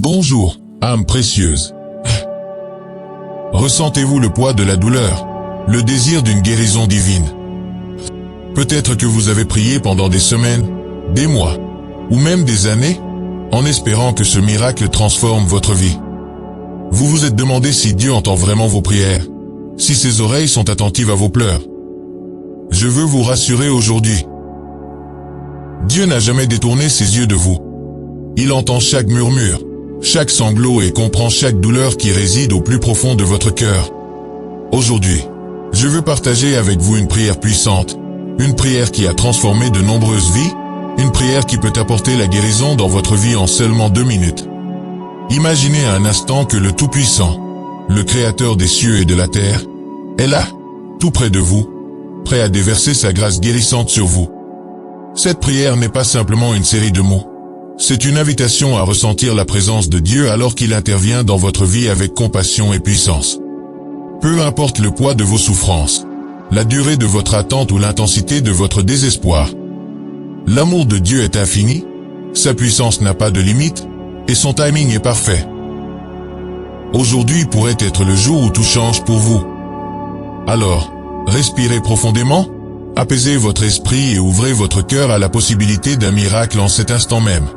Bonjour, âme précieuse. Ressentez-vous le poids de la douleur, le désir d'une guérison divine? Peut-être que vous avez prié pendant des semaines, des mois, ou même des années, en espérant que ce miracle transforme votre vie. Vous vous êtes demandé si Dieu entend vraiment vos prières, si ses oreilles sont attentives à vos pleurs. Je veux vous rassurer aujourd'hui. Dieu n'a jamais détourné ses yeux de vous. Il entend chaque murmure, chaque sanglot et comprend chaque douleur qui réside au plus profond de votre cœur. Aujourd'hui, je veux partager avec vous une prière puissante, une prière qui a transformé de nombreuses vies, une prière qui peut apporter la guérison dans votre vie en seulement 2 minutes. Imaginez un instant que le Tout-Puissant, le Créateur des cieux et de la terre, est là, tout près de vous, prêt à déverser sa grâce guérissante sur vous. Cette prière n'est pas simplement une série de mots. C'est une invitation à ressentir la présence de Dieu alors qu'il intervient dans votre vie avec compassion et puissance. Peu importe le poids de vos souffrances, la durée de votre attente ou l'intensité de votre désespoir, l'amour de Dieu est infini, sa puissance n'a pas de limite, et son timing est parfait. Aujourd'hui pourrait être le jour où tout change pour vous. Alors, respirez profondément, apaisez votre esprit et ouvrez votre cœur à la possibilité d'un miracle en cet instant même.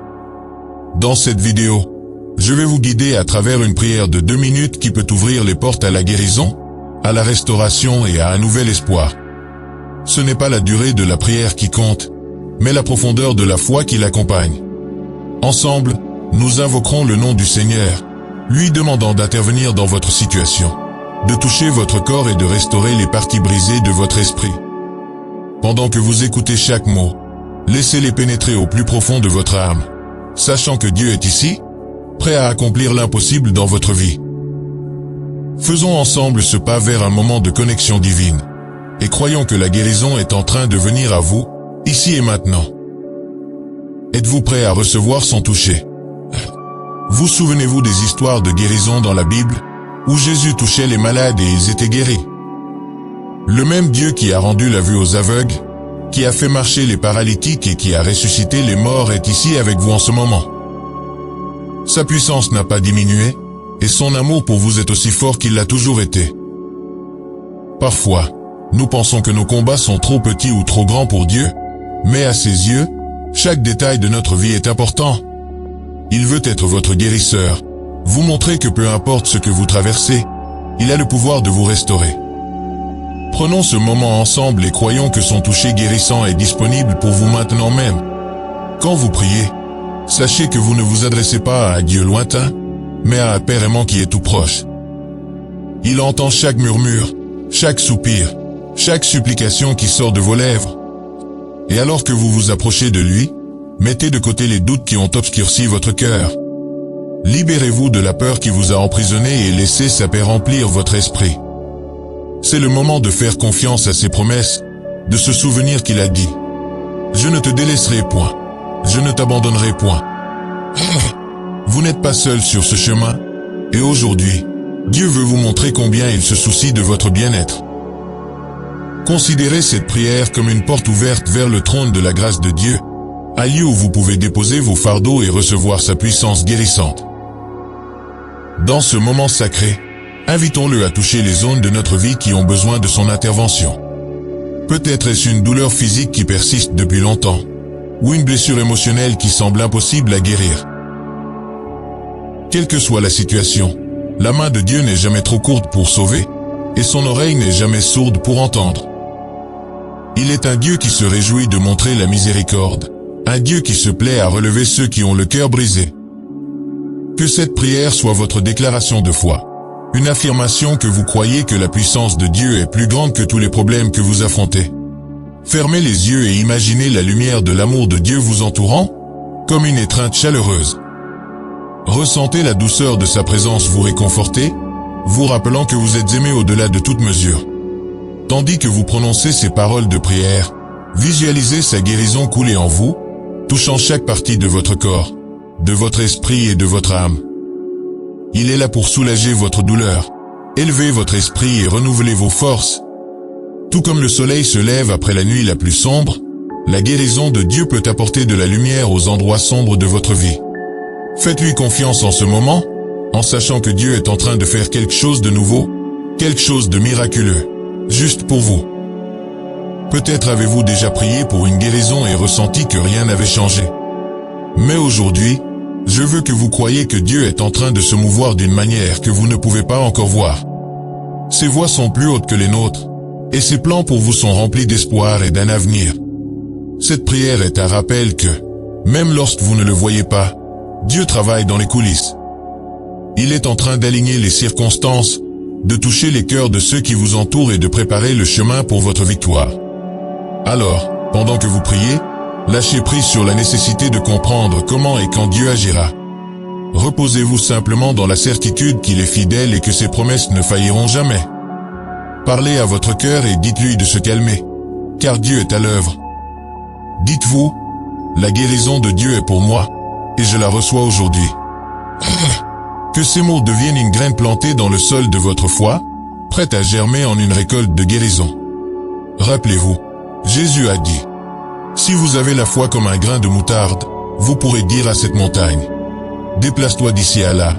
Dans cette vidéo, je vais vous guider à travers une prière de 2 minutes qui peut ouvrir les portes à la guérison, à la restauration et à un nouvel espoir. Ce n'est pas la durée de la prière qui compte, mais la profondeur de la foi qui l'accompagne. Ensemble, nous invoquerons le nom du Seigneur, lui demandant d'intervenir dans votre situation, de toucher votre corps et de restaurer les parties brisées de votre esprit. Pendant que vous écoutez chaque mot, laissez-les pénétrer au plus profond de votre âme, sachant que Dieu est ici, prêt à accomplir l'impossible dans votre vie. Faisons ensemble ce pas vers un moment de connexion divine, et croyons que la guérison est en train de venir à vous, ici et maintenant. Êtes-vous prêt à recevoir son toucher? Vous souvenez-vous des histoires de guérison dans la Bible, où Jésus touchait les malades et ils étaient guéris? Le même Dieu qui a rendu la vue aux aveugles, qui a fait marcher les paralytiques et qui a ressuscité les morts est ici avec vous en ce moment. Sa puissance n'a pas diminué, et son amour pour vous est aussi fort qu'il l'a toujours été. Parfois, nous pensons que nos combats sont trop petits ou trop grands pour Dieu, mais à ses yeux, chaque détail de notre vie est important. Il veut être votre guérisseur, vous montrer que peu importe ce que vous traversez, il a le pouvoir de vous restaurer. Prenons ce moment ensemble et croyons que son toucher guérissant est disponible pour vous maintenant même. Quand vous priez, sachez que vous ne vous adressez pas à un Dieu lointain, mais à un Père aimant qui est tout proche. Il entend chaque murmure, chaque soupir, chaque supplication qui sort de vos lèvres. Et alors que vous vous approchez de lui, mettez de côté les doutes qui ont obscurci votre cœur. Libérez-vous de la peur qui vous a emprisonné et laissez sa paix remplir votre esprit. C'est le moment de faire confiance à ses promesses, de se souvenir qu'il a dit « Je ne te délaisserai point, je ne t'abandonnerai point ». Vous n'êtes pas seul sur ce chemin, et aujourd'hui, Dieu veut vous montrer combien il se soucie de votre bien-être. Considérez cette prière comme une porte ouverte vers le trône de la grâce de Dieu, un lieu où vous pouvez déposer vos fardeaux et recevoir sa puissance guérissante. Dans ce moment sacré, invitons-le à toucher les zones de notre vie qui ont besoin de son intervention. Peut-être est-ce une douleur physique qui persiste depuis longtemps, ou une blessure émotionnelle qui semble impossible à guérir. Quelle que soit la situation, la main de Dieu n'est jamais trop courte pour sauver, et son oreille n'est jamais sourde pour entendre. Il est un Dieu qui se réjouit de montrer la miséricorde, un Dieu qui se plaît à relever ceux qui ont le cœur brisé. Que cette prière soit votre déclaration de foi. Une affirmation que vous croyez que la puissance de Dieu est plus grande que tous les problèmes que vous affrontez. Fermez les yeux et imaginez la lumière de l'amour de Dieu vous entourant, comme une étreinte chaleureuse. Ressentez la douceur de sa présence vous réconforter, vous rappelant que vous êtes aimé au-delà de toute mesure. Tandis que vous prononcez ces paroles de prière, visualisez sa guérison couler en vous, touchant chaque partie de votre corps, de votre esprit et de votre âme. Il est là pour soulager votre douleur, élever votre esprit et renouveler vos forces. Tout comme le soleil se lève après la nuit la plus sombre, la guérison de Dieu peut apporter de la lumière aux endroits sombres de votre vie. Faites-lui confiance en ce moment, en sachant que Dieu est en train de faire quelque chose de nouveau, quelque chose de miraculeux, juste pour vous. Peut-être avez-vous déjà prié pour une guérison et ressenti que rien n'avait changé. Mais aujourd'hui, je veux que vous croyiez que Dieu est en train de se mouvoir d'une manière que vous ne pouvez pas encore voir. Ses voies sont plus hautes que les nôtres, et ses plans pour vous sont remplis d'espoir et d'un avenir. Cette prière est un rappel que, même lorsque vous ne le voyez pas, Dieu travaille dans les coulisses. Il est en train d'aligner les circonstances, de toucher les cœurs de ceux qui vous entourent et de préparer le chemin pour votre victoire. Alors, pendant que vous priez, lâchez prise sur la nécessité de comprendre comment et quand Dieu agira. Reposez-vous simplement dans la certitude qu'il est fidèle et que ses promesses ne failliront jamais. Parlez à votre cœur et dites-lui de se calmer, car Dieu est à l'œuvre. Dites-vous, la guérison de Dieu est pour moi, et je la reçois aujourd'hui. Que ces mots deviennent une graine plantée dans le sol de votre foi, prête à germer en une récolte de guérison. Rappelez-vous, Jésus a dit, « Si vous avez la foi comme un grain de moutarde, vous pourrez dire à cette montagne, « Déplace-toi d'ici à là,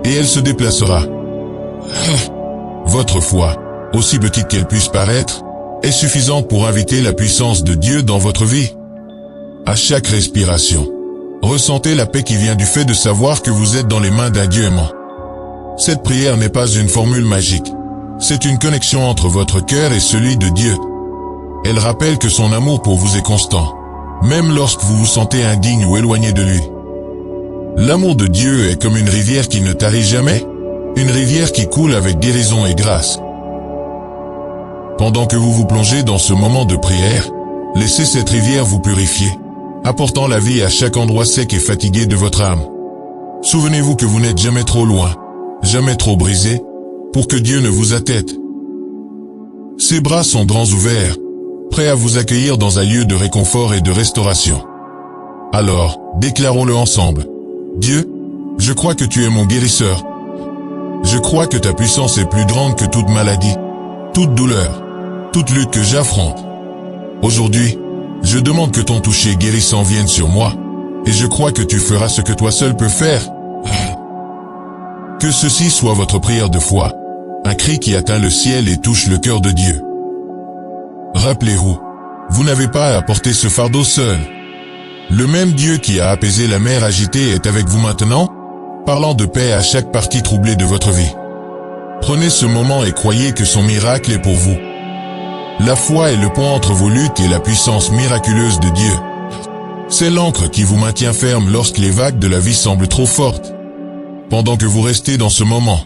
et elle se déplacera. » Votre foi, aussi petite qu'elle puisse paraître, est suffisante pour inviter la puissance de Dieu dans votre vie. À chaque respiration, ressentez la paix qui vient du fait de savoir que vous êtes dans les mains d'un Dieu aimant. Cette prière n'est pas une formule magique, c'est une connexion entre votre cœur et celui de Dieu. Elle rappelle que son amour pour vous est constant, même lorsque vous vous sentez indigne ou éloigné de lui. L'amour de Dieu est comme une rivière qui ne tarit jamais, une rivière qui coule avec guérison et grâce. Pendant que vous vous plongez dans ce moment de prière, laissez cette rivière vous purifier, apportant la vie à chaque endroit sec et fatigué de votre âme. Souvenez-vous que vous n'êtes jamais trop loin, jamais trop brisé, pour que Dieu ne vous attête. Ses bras sont grands ouverts, prêts à vous accueillir dans un lieu de réconfort et de restauration. Alors, déclarons-le ensemble. Dieu, je crois que tu es mon guérisseur. Je crois que ta puissance est plus grande que toute maladie, toute douleur, toute lutte que j'affronte. Aujourd'hui, je demande que ton toucher guérissant vienne sur moi, et je crois que tu feras ce que toi seul peux faire. Que ceci soit votre prière de foi, un cri qui atteint le ciel et touche le cœur de Dieu. Rappelez-vous, vous n'avez pas à porter ce fardeau seul. Le même Dieu qui a apaisé la mer agitée est avec vous maintenant, parlant de paix à chaque partie troublée de votre vie. Prenez ce moment et croyez que son miracle est pour vous. La foi est le pont entre vos luttes et la puissance miraculeuse de Dieu. C'est l'ancre qui vous maintient ferme lorsque les vagues de la vie semblent trop fortes. Pendant que vous restez dans ce moment,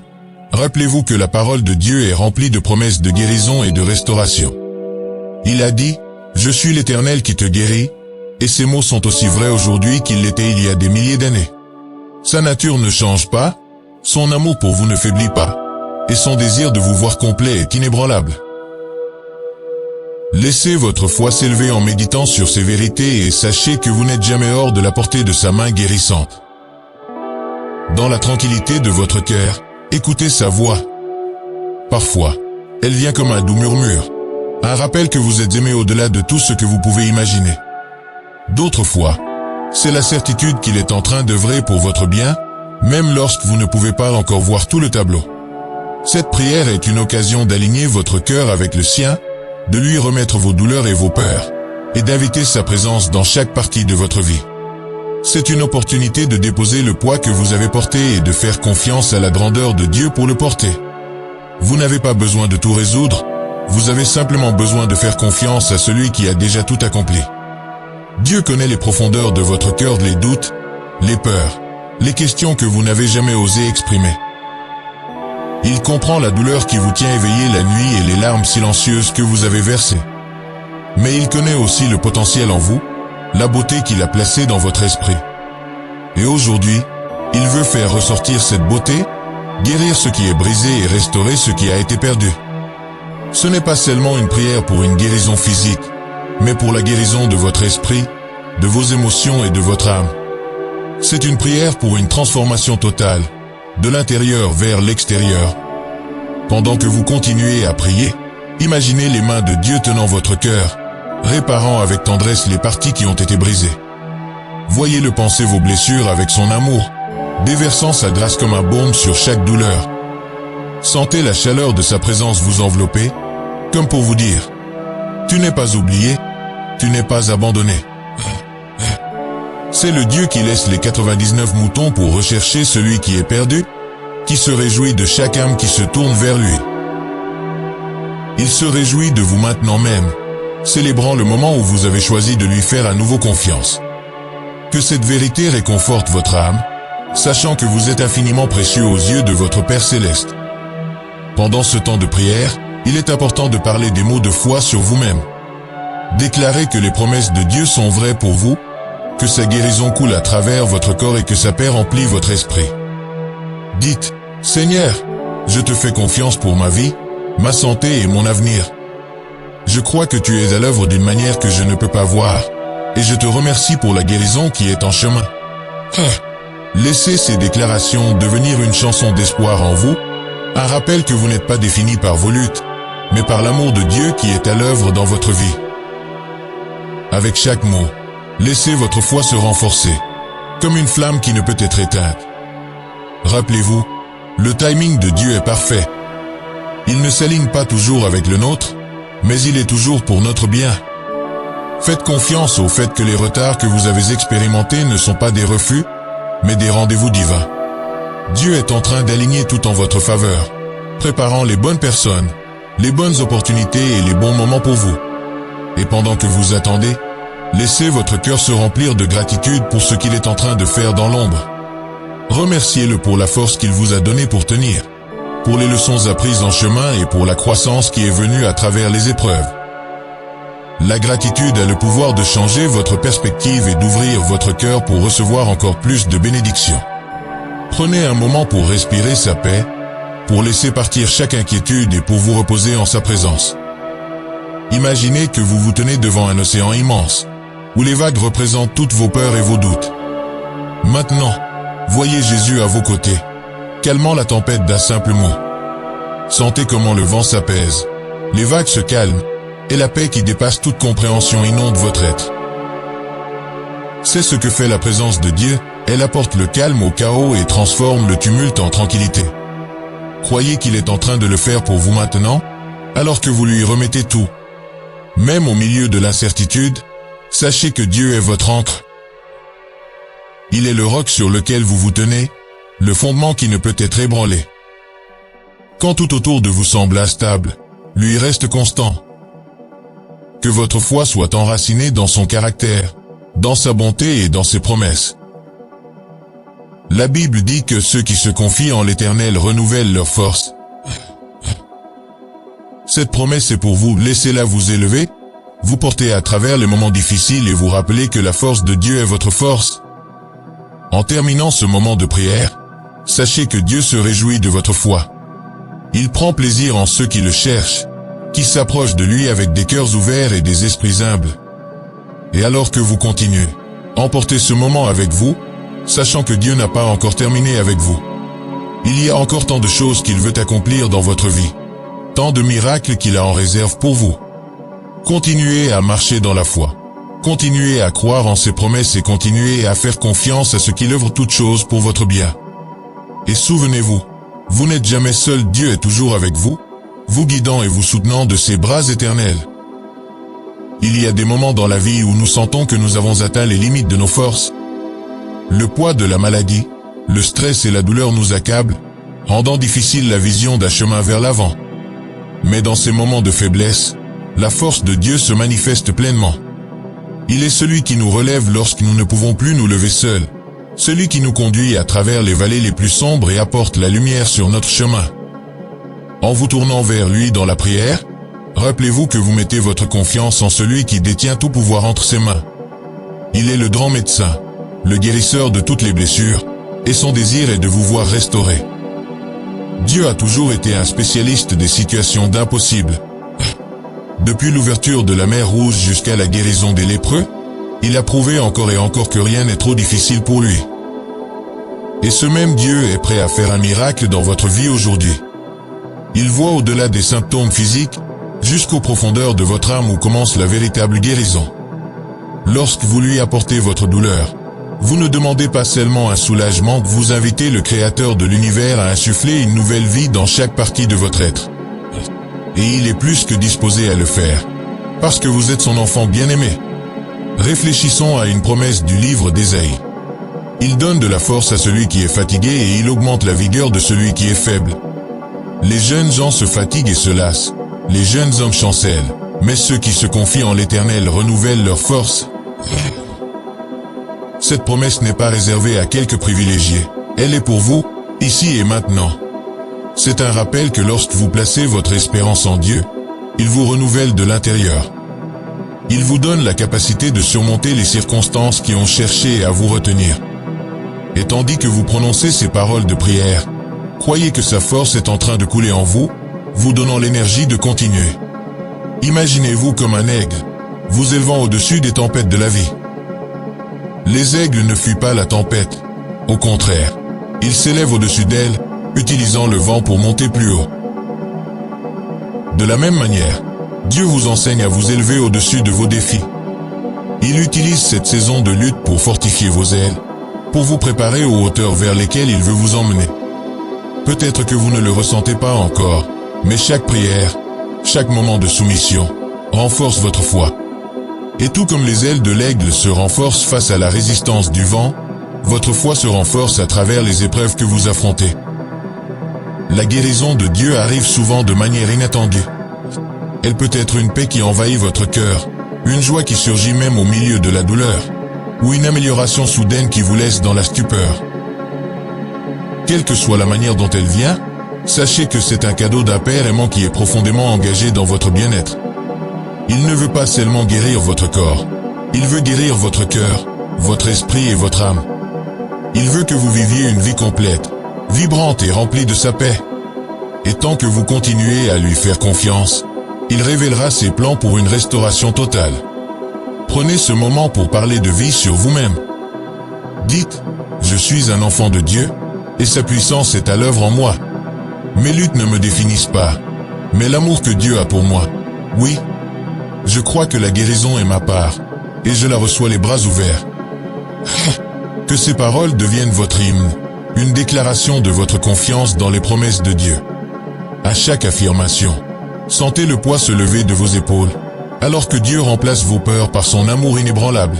rappelez-vous que la parole de Dieu est remplie de promesses de guérison et de restauration. Il a dit, « Je suis l'Éternel qui te guérit », et ces mots sont aussi vrais aujourd'hui qu'ils l'étaient il y a des milliers d'années. Sa nature ne change pas, son amour pour vous ne faiblit pas, et son désir de vous voir complet est inébranlable. Laissez votre foi s'élever en méditant sur ces vérités et sachez que vous n'êtes jamais hors de la portée de sa main guérissante. Dans la tranquillité de votre cœur, écoutez sa voix. Parfois, elle vient comme un doux murmure, un rappel que vous êtes aimé au-delà de tout ce que vous pouvez imaginer. D'autres fois, c'est la certitude qu'il est en train d'œuvrer pour votre bien, même lorsque vous ne pouvez pas encore voir tout le tableau. Cette prière est une occasion d'aligner votre cœur avec le sien, de lui remettre vos douleurs et vos peurs, et d'inviter sa présence dans chaque partie de votre vie. C'est une opportunité de déposer le poids que vous avez porté et de faire confiance à la grandeur de Dieu pour le porter. Vous n'avez pas besoin de tout résoudre, vous avez simplement besoin de faire confiance à celui qui a déjà tout accompli. Dieu connaît les profondeurs de votre cœur, les doutes, les peurs, les questions que vous n'avez jamais osé exprimer. Il comprend la douleur qui vous tient éveillé la nuit et les larmes silencieuses que vous avez versées. Mais il connaît aussi le potentiel en vous, la beauté qu'il a placée dans votre esprit. Et aujourd'hui, il veut faire ressortir cette beauté, guérir ce qui est brisé et restaurer ce qui a été perdu. Ce n'est pas seulement une prière pour une guérison physique, mais pour la guérison de votre esprit, de vos émotions et de votre âme. C'est une prière pour une transformation totale, de l'intérieur vers l'extérieur. Pendant que vous continuez à prier, imaginez les mains de Dieu tenant votre cœur, réparant avec tendresse les parties qui ont été brisées. Voyez-le panser vos blessures avec son amour, déversant sa grâce comme un baume sur chaque douleur. Sentez la chaleur de sa présence vous envelopper, comme pour vous dire, tu n'es pas oublié, tu n'es pas abandonné. C'est le Dieu qui laisse les 99 moutons pour rechercher celui qui est perdu, qui se réjouit de chaque âme qui se tourne vers lui. Il se réjouit de vous maintenant même, célébrant le moment où vous avez choisi de lui faire à nouveau confiance. Que cette vérité réconforte votre âme, sachant que vous êtes infiniment précieux aux yeux de votre Père Céleste. Pendant ce temps de prière, il est important de parler des mots de foi sur vous-même. Déclarez que les promesses de Dieu sont vraies pour vous, que sa guérison coule à travers votre corps et que sa paix remplit votre esprit. Dites, Seigneur, je te fais confiance pour ma vie, ma santé et mon avenir. Je crois que tu es à l'œuvre d'une manière que je ne peux pas voir, et je te remercie pour la guérison qui est en chemin. Laissez ces déclarations devenir une chanson d'espoir en vous, un rappel que vous n'êtes pas défini par vos luttes, mais par l'amour de Dieu qui est à l'œuvre dans votre vie. Avec chaque mot, laissez votre foi se renforcer, comme une flamme qui ne peut être éteinte. Rappelez-vous, le timing de Dieu est parfait. Il ne s'aligne pas toujours avec le nôtre, mais il est toujours pour notre bien. Faites confiance au fait que les retards que vous avez expérimentés ne sont pas des refus, mais des rendez-vous divins. Dieu est en train d'aligner tout en votre faveur, préparant les bonnes personnes, les bonnes opportunités et les bons moments pour vous. Et pendant que vous attendez, laissez votre cœur se remplir de gratitude pour ce qu'il est en train de faire dans l'ombre. Remerciez-le pour la force qu'il vous a donnée pour tenir, pour les leçons apprises en chemin et pour la croissance qui est venue à travers les épreuves. La gratitude a le pouvoir de changer votre perspective et d'ouvrir votre cœur pour recevoir encore plus de bénédictions. Prenez un moment pour respirer sa paix, pour laisser partir chaque inquiétude et pour vous reposer en sa présence. Imaginez que vous vous tenez devant un océan immense, où les vagues représentent toutes vos peurs et vos doutes. Maintenant, voyez Jésus à vos côtés, calmant la tempête d'un simple mot. Sentez comment le vent s'apaise, les vagues se calment, et la paix qui dépasse toute compréhension inonde votre être. C'est ce que fait la présence de Dieu, elle apporte le calme au chaos et transforme le tumulte en tranquillité. Croyez qu'il est en train de le faire pour vous maintenant, alors que vous lui remettez tout. Même au milieu de l'incertitude, sachez que Dieu est votre ancre. Il est le roc sur lequel vous vous tenez, le fondement qui ne peut être ébranlé. Quand tout autour de vous semble instable, lui reste constant. Que votre foi soit enracinée dans son caractère, dans sa bonté et dans ses promesses. La Bible dit que ceux qui se confient en l'Éternel renouvellent leur force. Cette promesse est pour vous, laissez-la vous élever, vous porter à travers les moments difficiles et vous rappeler que la force de Dieu est votre force. En terminant ce moment de prière, sachez que Dieu se réjouit de votre foi. Il prend plaisir en ceux qui le cherchent, qui s'approchent de lui avec des cœurs ouverts et des esprits humbles. Et alors que vous continuez, emportez ce moment avec vous, sachant que Dieu n'a pas encore terminé avec vous. Il y a encore tant de choses qu'il veut accomplir dans votre vie, tant de miracles qu'il a en réserve pour vous. Continuez à marcher dans la foi. Continuez à croire en ses promesses et continuez à faire confiance à ce qu'il œuvre toutes choses pour votre bien. Et souvenez-vous, vous n'êtes jamais seul, Dieu est toujours avec vous, vous guidant et vous soutenant de ses bras éternels. Il y a des moments dans la vie où nous sentons que nous avons atteint les limites de nos forces. Le poids de la maladie, le stress et la douleur nous accablent, rendant difficile la vision d'un chemin vers l'avant. Mais dans ces moments de faiblesse, la force de Dieu se manifeste pleinement. Il est celui qui nous relève lorsque nous ne pouvons plus nous lever seuls, celui qui nous conduit à travers les vallées les plus sombres et apporte la lumière sur notre chemin. En vous tournant vers lui dans la prière, rappelez-vous que vous mettez votre confiance en celui qui détient tout pouvoir entre ses mains. Il est le grand médecin, le guérisseur de toutes les blessures, et son désir est de vous voir restauré. Dieu a toujours été un spécialiste des situations d'impossible. Depuis l'ouverture de la mer Rouge jusqu'à la guérison des lépreux, il a prouvé encore et encore que rien n'est trop difficile pour lui. Et ce même Dieu est prêt à faire un miracle dans votre vie aujourd'hui. Il voit au-delà des symptômes physiques, jusqu'aux profondeurs de votre âme où commence la véritable guérison. Lorsque vous lui apportez votre douleur, Vous ne demandez pas seulement un soulagement, vous invitez le Créateur de l'univers à insuffler une nouvelle vie dans chaque partie de votre être. Et il est plus que disposé à le faire, parce que vous êtes son enfant bien-aimé. Réfléchissons à une promesse du livre d'Ésaïe. Il donne de la force à celui qui est fatigué et il augmente la vigueur de celui qui est faible. Les jeunes gens se fatiguent et se lassent. Les jeunes hommes chancellent, mais ceux qui se confient en l'Éternel renouvellent leur force. Cette promesse n'est pas réservée à quelques privilégiés. Elle est pour vous, ici et maintenant. C'est un rappel que lorsque vous placez votre espérance en Dieu, il vous renouvelle de l'intérieur. Il vous donne la capacité de surmonter les circonstances qui ont cherché à vous retenir. Et tandis que vous prononcez ces paroles de prière, croyez que sa force est en train de couler en vous, vous donnant l'énergie de continuer. Imaginez-vous comme un aigle, vous élevant au-dessus des tempêtes de la vie. Les aigles ne fuient pas la tempête. Au contraire, ils s'élèvent au-dessus d'elle, utilisant le vent pour monter plus haut. De la même manière, Dieu vous enseigne à vous élever au-dessus de vos défis. Il utilise cette saison de lutte pour fortifier vos ailes, pour vous préparer aux hauteurs vers lesquelles il veut vous emmener. Peut-être que vous ne le ressentez pas encore, mais chaque prière, chaque moment de soumission, renforce votre foi. Et tout comme les ailes de l'aigle se renforcent face à la résistance du vent, votre foi se renforce à travers les épreuves que vous affrontez. La guérison de Dieu arrive souvent de manière inattendue. Elle peut être une paix qui envahit votre cœur, une joie qui surgit même au milieu de la douleur, ou une amélioration soudaine qui vous laisse dans la stupeur. Quelle que soit la manière dont elle vient, sachez que c'est un cadeau d'un Père aimant qui est profondément engagé dans votre bien-être. Il ne veut pas seulement guérir votre corps, il veut guérir votre cœur, votre esprit et votre âme. Il veut que vous viviez une vie complète, vibrante et remplie de sa paix. Et tant que vous continuez à lui faire confiance, il révélera ses plans pour une restauration totale. Prenez ce moment pour parler de vie sur vous-même. Dites, je suis un enfant de Dieu, et sa puissance est à l'œuvre en moi. Mes luttes ne me définissent pas, mais l'amour que Dieu a pour moi, oui. Je crois que la guérison est ma part, et je la reçois les bras ouverts. Que ces paroles deviennent votre hymne, une déclaration de votre confiance dans les promesses de Dieu. À chaque affirmation, sentez le poids se lever de vos épaules, alors que Dieu remplace vos peurs par son amour inébranlable.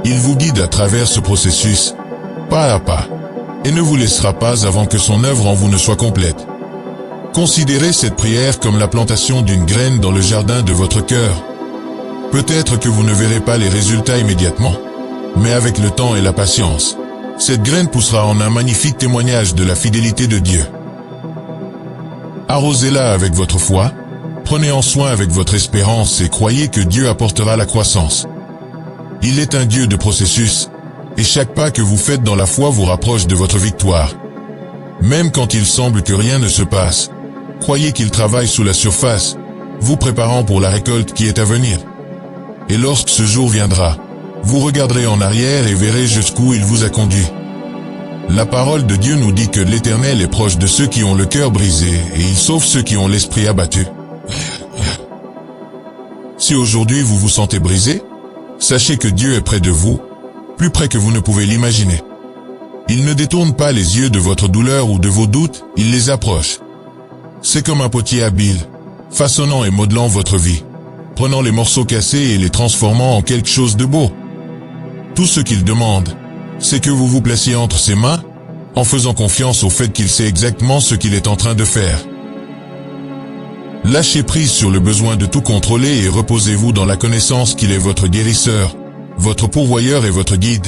Il vous guide à travers ce processus, pas à pas, et ne vous laissera pas avant que son œuvre en vous ne soit complète. Considérez cette prière comme la plantation d'une graine dans le jardin de votre cœur. Peut-être que vous ne verrez pas les résultats immédiatement, mais avec le temps et la patience, cette graine poussera en un magnifique témoignage de la fidélité de Dieu. Arrosez-la avec votre foi, prenez en soin avec votre espérance et croyez que Dieu apportera la croissance. Il est un Dieu de processus, et chaque pas que vous faites dans la foi vous rapproche de votre victoire. Même quand il semble que rien ne se passe, croyez qu'il travaille sous la surface, vous préparant pour la récolte qui est à venir. Et lorsque ce jour viendra, vous regarderez en arrière et verrez jusqu'où il vous a conduit. La parole de Dieu nous dit que l'Éternel est proche de ceux qui ont le cœur brisé et il sauve ceux qui ont l'esprit abattu. Si aujourd'hui vous vous sentez brisé, sachez que Dieu est près de vous, plus près que vous ne pouvez l'imaginer. Il ne détourne pas les yeux de votre douleur ou de vos doutes, il les approche. C'est comme un potier habile, façonnant et modelant votre vie, prenant les morceaux cassés et les transformant en quelque chose de beau. Tout ce qu'il demande, c'est que vous vous placiez entre ses mains, en faisant confiance au fait qu'il sait exactement ce qu'il est en train de faire. Lâchez prise sur le besoin de tout contrôler et reposez-vous dans la connaissance qu'il est votre guérisseur, votre pourvoyeur et votre guide.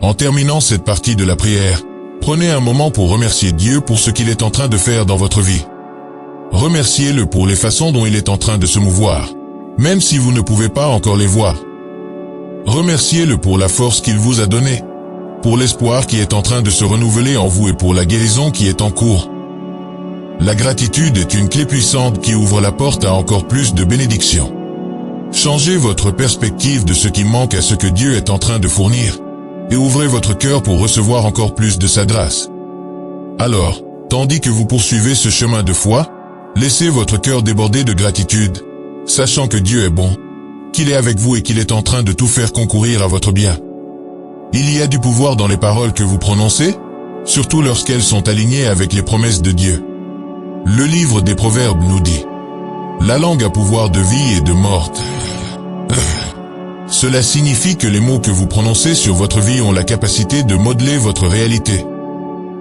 En terminant cette partie de la prière, prenez un moment pour remercier Dieu pour ce qu'il est en train de faire dans votre vie. Remerciez-le pour les façons dont il est en train de se mouvoir, même si vous ne pouvez pas encore les voir. Remerciez-le pour la force qu'il vous a donnée, pour l'espoir qui est en train de se renouveler en vous et pour la guérison qui est en cours. La gratitude est une clé puissante qui ouvre la porte à encore plus de bénédictions. Changez votre perspective de ce qui manque à ce que Dieu est en train de fournir, et ouvrez votre cœur pour recevoir encore plus de sa grâce. Alors, tandis que vous poursuivez ce chemin de foi, laissez votre cœur déborder de gratitude, sachant que Dieu est bon, qu'il est avec vous et qu'il est en train de tout faire concourir à votre bien. Il y a du pouvoir dans les paroles que vous prononcez, surtout lorsqu'elles sont alignées avec les promesses de Dieu. Le livre des Proverbes nous dit: la langue a pouvoir de vie et de mort. Cela signifie que les mots que vous prononcez sur votre vie ont la capacité de modeler votre réalité.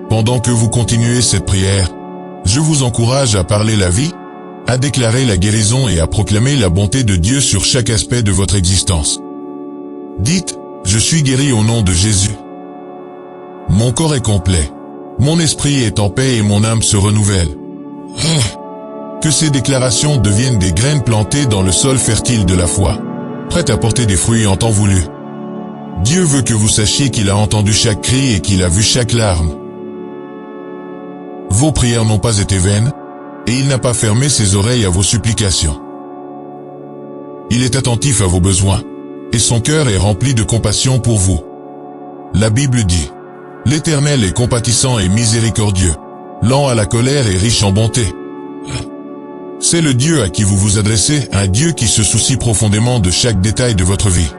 Pendant que vous continuez cette prière, je vous encourage à parler la vie, à déclarer la guérison et à proclamer la bonté de Dieu sur chaque aspect de votre existence. Dites: je suis guéri au nom de Jésus. Mon corps est complet. Mon esprit est en paix et mon âme se renouvelle. Que ces déclarations deviennent des graines plantées dans le sol fertile de la foi, prêtes à porter des fruits en temps voulu. Dieu veut que vous sachiez qu'il a entendu chaque cri et qu'il a vu chaque larme. Vos prières n'ont pas été vaines, et il n'a pas fermé ses oreilles à vos supplications. Il est attentif à vos besoins, et son cœur est rempli de compassion pour vous. La Bible dit: l'Éternel est compatissant et miséricordieux, lent à la colère et riche en bonté. C'est le Dieu à qui vous vous adressez, un Dieu qui se soucie profondément de chaque détail de votre vie.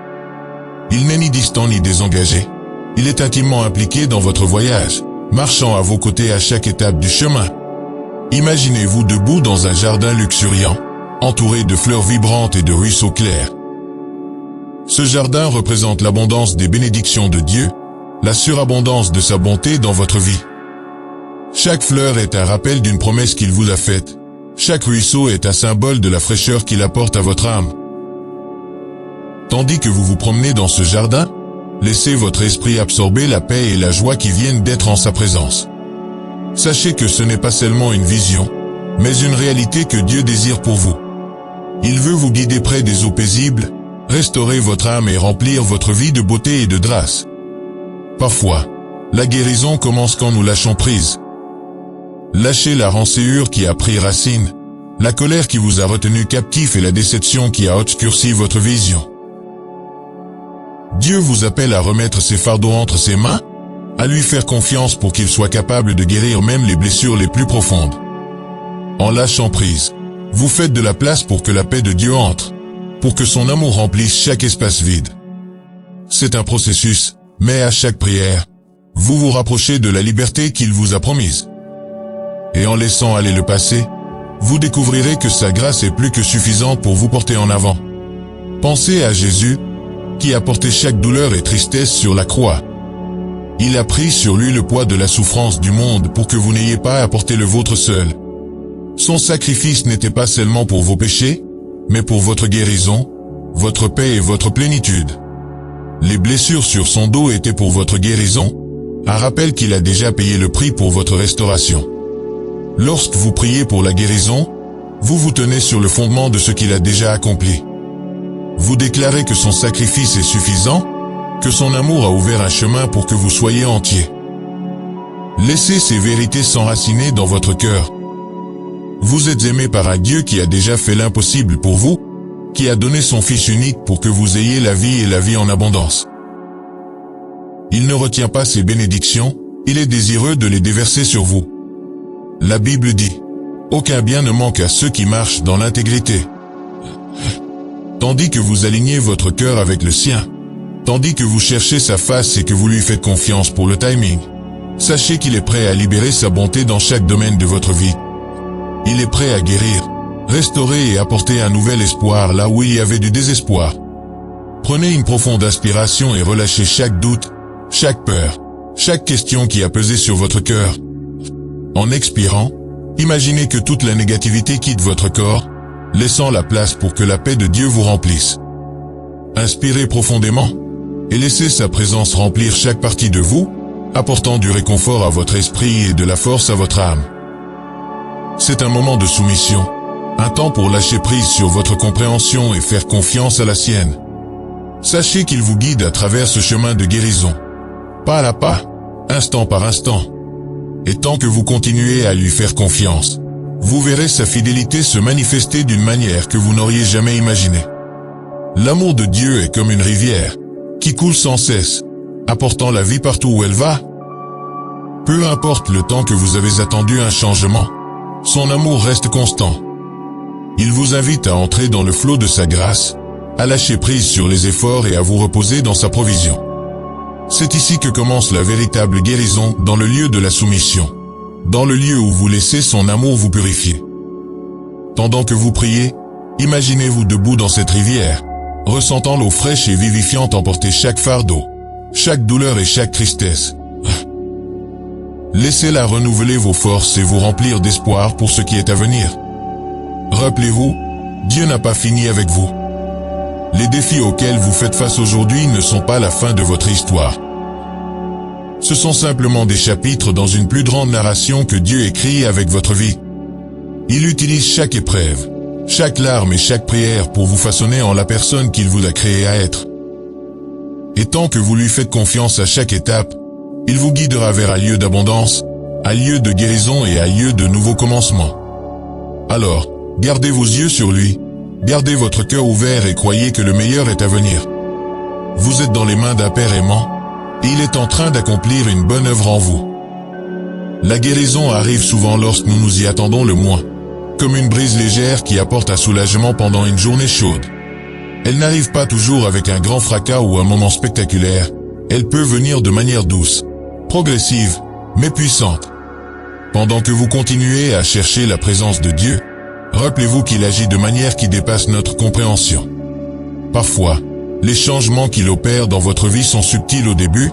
Il n'est ni distant ni désengagé. Il est intimement impliqué dans votre voyage, marchant à vos côtés à chaque étape du chemin. Imaginez-vous debout dans un jardin luxuriant, entouré de fleurs vibrantes et de ruisseaux clairs. Ce jardin représente l'abondance des bénédictions de Dieu, la surabondance de sa bonté dans votre vie. Chaque fleur est un rappel d'une promesse qu'il vous a faite. Chaque ruisseau est un symbole de la fraîcheur qu'il apporte à votre âme. Tandis que vous vous promenez dans ce jardin, laissez votre esprit absorber la paix et la joie qui viennent d'être en sa présence. Sachez que ce n'est pas seulement une vision, mais une réalité que Dieu désire pour vous. Il veut vous guider près des eaux paisibles, restaurer votre âme et remplir votre vie de beauté et de grâce. Parfois, la guérison commence quand nous lâchons prise. Lâchez la rancœur qui a pris racine, la colère qui vous a retenu captif et la déception qui a obscurci votre vision. Dieu vous appelle à remettre ses fardeaux entre ses mains, à lui faire confiance pour qu'il soit capable de guérir même les blessures les plus profondes. En lâchant prise, vous faites de la place pour que la paix de Dieu entre, pour que son amour remplisse chaque espace vide. C'est un processus, mais à chaque prière, vous vous rapprochez de la liberté qu'il vous a promise. Et en laissant aller le passé, vous découvrirez que sa grâce est plus que suffisante pour vous porter en avant. Pensez à Jésus, qui a porté chaque douleur et tristesse sur la croix. Il a pris sur lui le poids de la souffrance du monde pour que vous n'ayez pas à porter le vôtre seul. Son sacrifice n'était pas seulement pour vos péchés, mais pour votre guérison, votre paix et votre plénitude. Les blessures sur son dos étaient pour votre guérison, un rappel qu'il a déjà payé le prix pour votre restauration. Lorsque vous priez pour la guérison, vous vous tenez sur le fondement de ce qu'il a déjà accompli. Vous déclarez que son sacrifice est suffisant, que son amour a ouvert un chemin pour que vous soyez entier. Laissez ces vérités s'enraciner dans votre cœur. Vous êtes aimé par un Dieu qui a déjà fait l'impossible pour vous, qui a donné son Fils unique pour que vous ayez la vie et la vie en abondance. Il ne retient pas ses bénédictions, il est désireux de les déverser sur vous. La Bible dit: aucun bien ne manque à ceux qui marchent dans l'intégrité. Tandis que vous alignez votre cœur avec le sien, tandis que vous cherchez sa face et que vous lui faites confiance pour le timing, sachez qu'il est prêt à libérer sa bonté dans chaque domaine de votre vie. Il est prêt à guérir, restaurer et apporter un nouvel espoir là où il y avait du désespoir. Prenez une profonde inspiration et relâchez chaque doute, chaque peur, chaque question qui a pesé sur votre cœur. En expirant, imaginez que toute la négativité quitte votre corps, laissant la place pour que la paix de Dieu vous remplisse. Inspirez profondément, et laissez sa présence remplir chaque partie de vous, apportant du réconfort à votre esprit et de la force à votre âme. C'est un moment de soumission, un temps pour lâcher prise sur votre compréhension et faire confiance à la sienne. Sachez qu'il vous guide à travers ce chemin de guérison, pas à pas, instant par instant. Et tant que vous continuez à lui faire confiance, vous verrez sa fidélité se manifester d'une manière que vous n'auriez jamais imaginée. L'amour de Dieu est comme une rivière, qui coule sans cesse, apportant la vie partout où elle va. Peu importe le temps que vous avez attendu un changement, son amour reste constant. Il vous invite à entrer dans le flot de sa grâce, à lâcher prise sur les efforts et à vous reposer dans sa provision. C'est ici que commence la véritable guérison, dans le lieu de la soumission. Dans le lieu où vous laissez son amour vous purifier. Pendant que vous priez, imaginez-vous debout dans cette rivière, ressentant l'eau fraîche et vivifiante emporter chaque fardeau, chaque douleur et chaque tristesse. Laissez-la renouveler vos forces et vous remplir d'espoir pour ce qui est à venir. Rappelez-vous, Dieu n'a pas fini avec vous. Les défis auxquels vous faites face aujourd'hui ne sont pas la fin de votre histoire. Ce sont simplement des chapitres dans une plus grande narration que Dieu écrit avec votre vie. Il utilise chaque épreuve, chaque larme et chaque prière pour vous façonner en la personne qu'il vous a créé à être. Et tant que vous lui faites confiance à chaque étape, il vous guidera vers un lieu d'abondance, un lieu de guérison et un lieu de nouveaux commencements. Alors, gardez vos yeux sur lui, gardez votre cœur ouvert et croyez que le meilleur est à venir. Vous êtes dans les mains d'un Père aimant, et il est en train d'accomplir une bonne œuvre en vous. La guérison arrive souvent lorsque nous nous y attendons le moins, comme une brise légère qui apporte un soulagement pendant une journée chaude. Elle n'arrive pas toujours avec un grand fracas ou un moment spectaculaire, elle peut venir de manière douce, progressive, mais puissante. Pendant que vous continuez à chercher la présence de Dieu, rappelez-vous qu'il agit de manière qui dépasse notre compréhension. Parfois, les changements qu'il opère dans votre vie sont subtils au début,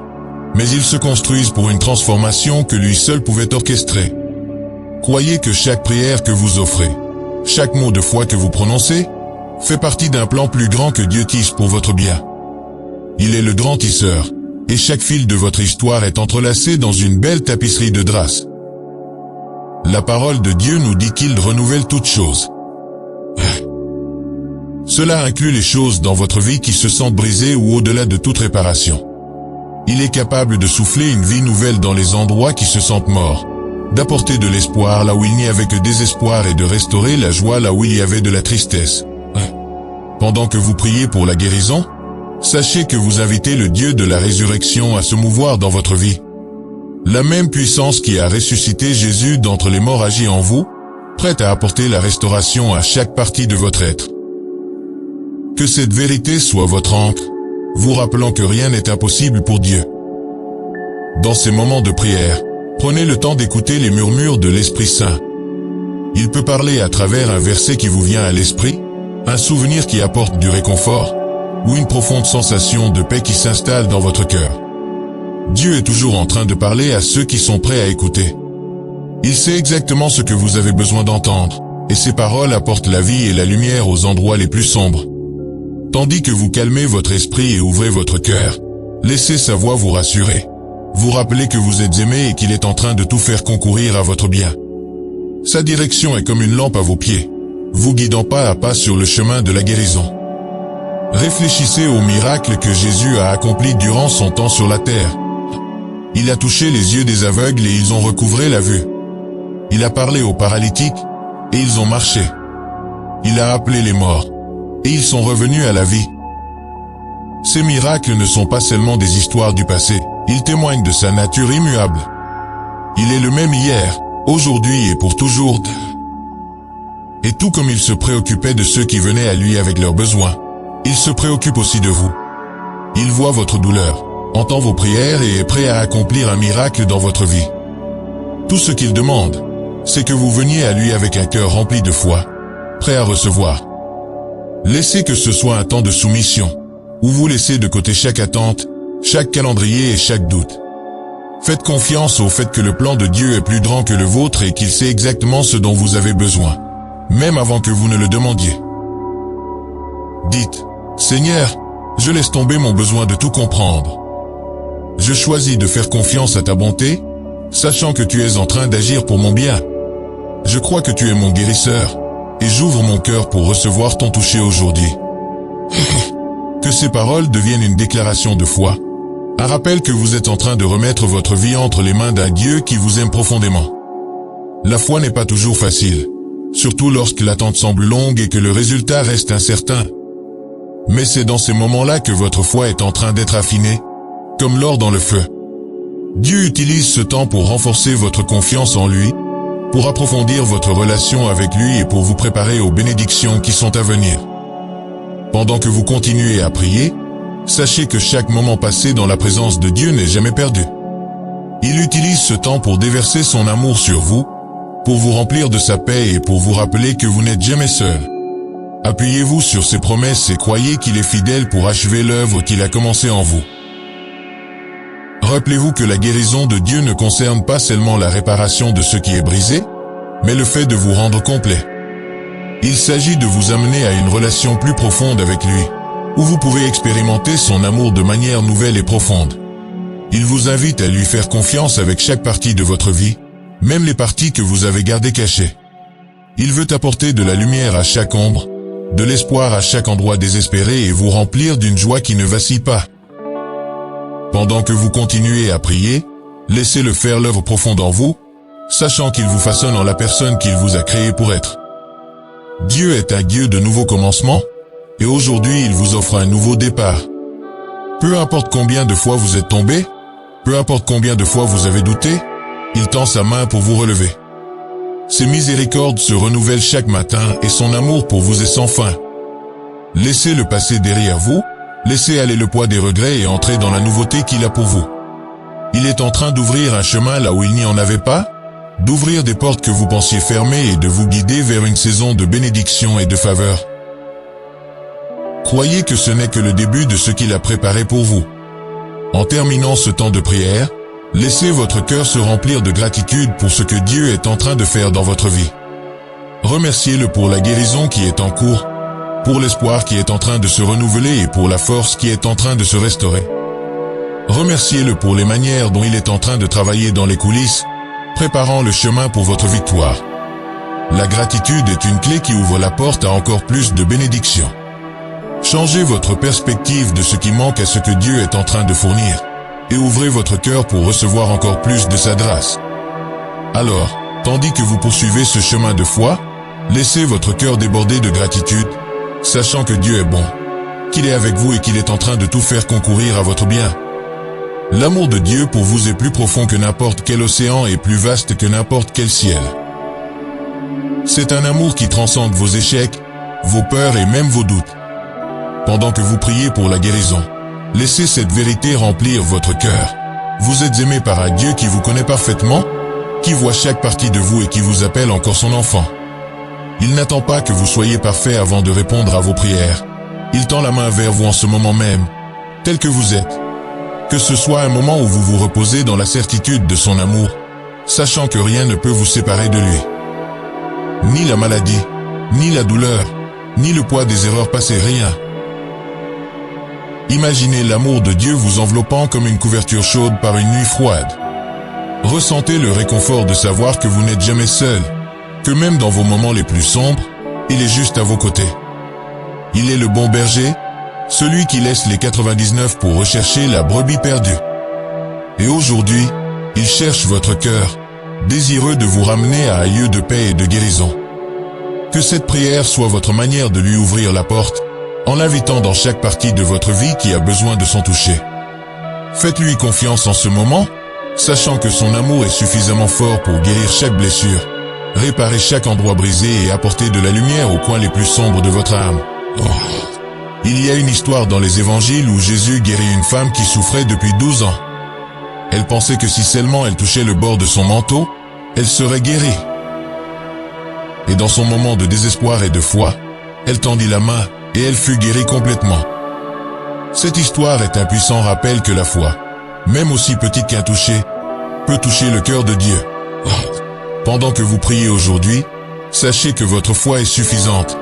mais ils se construisent pour une transformation que lui seul pouvait orchestrer. Croyez que chaque prière que vous offrez, chaque mot de foi que vous prononcez, fait partie d'un plan plus grand que Dieu tisse pour votre bien. Il est le grand tisseur, et chaque fil de votre histoire est entrelacé dans une belle tapisserie de grâce. La parole de Dieu nous dit qu'il renouvelle toutes choses. Cela inclut les choses dans votre vie qui se sentent brisées ou au-delà de toute réparation. Il est capable de souffler une vie nouvelle dans les endroits qui se sentent morts, d'apporter de l'espoir là où il n'y avait que désespoir et de restaurer la joie là où il y avait de la tristesse. Pendant que vous priez pour la guérison, sachez que vous invitez le Dieu de la résurrection à se mouvoir dans votre vie. La même puissance qui a ressuscité Jésus d'entre les morts agit en vous, prête à apporter la restauration à chaque partie de votre être. Que cette vérité soit votre ancre, vous rappelant que rien n'est impossible pour Dieu. Dans ces moments de prière, prenez le temps d'écouter les murmures de l'Esprit Saint. Il peut parler à travers un verset qui vous vient à l'esprit, un souvenir qui apporte du réconfort, ou une profonde sensation de paix qui s'installe dans votre cœur. Dieu est toujours en train de parler à ceux qui sont prêts à écouter. Il sait exactement ce que vous avez besoin d'entendre, et ses paroles apportent la vie et la lumière aux endroits les plus sombres. Tandis que vous calmez votre esprit et ouvrez votre cœur, laissez sa voix vous rassurer. Vous rappelez que vous êtes aimé et qu'il est en train de tout faire concourir à votre bien. Sa direction est comme une lampe à vos pieds, vous guidant pas à pas sur le chemin de la guérison. Réfléchissez aux miracles que Jésus a accomplis durant son temps sur la terre. Il a touché les yeux des aveugles et ils ont recouvré la vue. Il a parlé aux paralytiques, et ils ont marché. Il a appelé les morts, et ils sont revenus à la vie. Ces miracles ne sont pas seulement des histoires du passé, ils témoignent de sa nature immuable. Il est le même hier, aujourd'hui et pour toujours. Et tout comme il se préoccupait de ceux qui venaient à lui avec leurs besoins, il se préoccupe aussi de vous. Il voit votre douleur, entend vos prières et est prêt à accomplir un miracle dans votre vie. Tout ce qu'il demande, c'est que vous veniez à lui avec un cœur rempli de foi, prêt à recevoir. Laissez que ce soit un temps de soumission, où vous laissez de côté chaque attente, chaque calendrier et chaque doute. Faites confiance au fait que le plan de Dieu est plus grand que le vôtre et qu'il sait exactement ce dont vous avez besoin, même avant que vous ne le demandiez. Dites, Seigneur, je laisse tomber mon besoin de tout comprendre. Je choisis de faire confiance à ta bonté, sachant que tu es en train d'agir pour mon bien. Je crois que tu es mon guérisseur, et j'ouvre mon cœur pour recevoir ton toucher aujourd'hui. Que ces paroles deviennent une déclaration de foi, un rappel que vous êtes en train de remettre votre vie entre les mains d'un Dieu qui vous aime profondément. La foi n'est pas toujours facile, surtout lorsque l'attente semble longue et que le résultat reste incertain. Mais c'est dans ces moments-là que votre foi est en train d'être affinée, comme l'or dans le feu. Dieu utilise ce temps pour renforcer votre confiance en lui, pour approfondir votre relation avec lui et pour vous préparer aux bénédictions qui sont à venir. Pendant que vous continuez à prier, sachez que chaque moment passé dans la présence de Dieu n'est jamais perdu. Il utilise ce temps pour déverser son amour sur vous, pour vous remplir de sa paix et pour vous rappeler que vous n'êtes jamais seul. Appuyez-vous sur ses promesses et croyez qu'il est fidèle pour achever l'œuvre qu'il a commencée en vous. Rappelez-vous que la guérison de Dieu ne concerne pas seulement la réparation de ce qui est brisé, mais le fait de vous rendre complet. Il s'agit de vous amener à une relation plus profonde avec lui, où vous pouvez expérimenter son amour de manière nouvelle et profonde. Il vous invite à lui faire confiance avec chaque partie de votre vie, même les parties que vous avez gardées cachées. Il veut apporter de la lumière à chaque ombre, de l'espoir à chaque endroit désespéré et vous remplir d'une joie qui ne vacille pas. Pendant que vous continuez à prier, laissez-le faire l'œuvre profonde en vous, sachant qu'il vous façonne en la personne qu'il vous a créée pour être. Dieu est un Dieu de nouveaux commencements, et aujourd'hui il vous offre un nouveau départ. Peu importe combien de fois vous êtes tombé, peu importe combien de fois vous avez douté, il tend sa main pour vous relever. Ses miséricordes se renouvellent chaque matin et son amour pour vous est sans fin. Laissez le passé derrière vous, laissez aller le poids des regrets et entrez dans la nouveauté qu'il a pour vous. Il est en train d'ouvrir un chemin là où il n'y en avait pas, d'ouvrir des portes que vous pensiez fermées et de vous guider vers une saison de bénédiction et de faveur. Croyez que ce n'est que le début de ce qu'il a préparé pour vous. En terminant ce temps de prière, laissez votre cœur se remplir de gratitude pour ce que Dieu est en train de faire dans votre vie. Remerciez-le pour la guérison qui est en cours, pour l'espoir qui est en train de se renouveler et pour la force qui est en train de se restaurer. Remerciez-le pour les manières dont il est en train de travailler dans les coulisses, préparant le chemin pour votre victoire. La gratitude est une clé qui ouvre la porte à encore plus de bénédictions. Changez votre perspective de ce qui manque à ce que Dieu est en train de fournir, et ouvrez votre cœur pour recevoir encore plus de sa grâce. Alors, tandis que vous poursuivez ce chemin de foi, laissez votre cœur déborder de gratitude, sachant que Dieu est bon, qu'il est avec vous et qu'il est en train de tout faire concourir à votre bien. L'amour de Dieu pour vous est plus profond que n'importe quel océan et plus vaste que n'importe quel ciel. C'est un amour qui transcende vos échecs, vos peurs et même vos doutes. Pendant que vous priez pour la guérison, laissez cette vérité remplir votre cœur. Vous êtes aimé par un Dieu qui vous connaît parfaitement, qui voit chaque partie de vous et qui vous appelle encore son enfant. Il n'attend pas que vous soyez parfait avant de répondre à vos prières. Il tend la main vers vous en ce moment même, tel que vous êtes. Que ce soit un moment où vous vous reposez dans la certitude de son amour, sachant que rien ne peut vous séparer de lui. Ni la maladie, ni la douleur, ni le poids des erreurs passées, rien. Imaginez l'amour de Dieu vous enveloppant comme une couverture chaude par une nuit froide. Ressentez le réconfort de savoir que vous n'êtes jamais seul, que même dans vos moments les plus sombres, il est juste à vos côtés. Il est le bon berger, celui qui laisse les 99 pour rechercher la brebis perdue. Et aujourd'hui, il cherche votre cœur, désireux de vous ramener à un lieu de paix et de guérison. Que cette prière soit votre manière de lui ouvrir la porte, en l'invitant dans chaque partie de votre vie qui a besoin de son toucher. Faites-lui confiance en ce moment, sachant que son amour est suffisamment fort pour guérir chaque blessure, réparer chaque endroit brisé et apporter de la lumière aux coins les plus sombres de votre âme. Il y a une histoire dans les évangiles où Jésus guérit une femme qui souffrait depuis 12 ans. Elle pensait que si seulement elle touchait le bord de son manteau, elle serait guérie. Et dans son moment de désespoir et de foi, elle tendit la main, et elle fut guérie complètement. Cette histoire est un puissant rappel que la foi, même aussi petite qu'un toucher, peut toucher le cœur de Dieu. Pendant que vous priez aujourd'hui, sachez que votre foi est suffisante.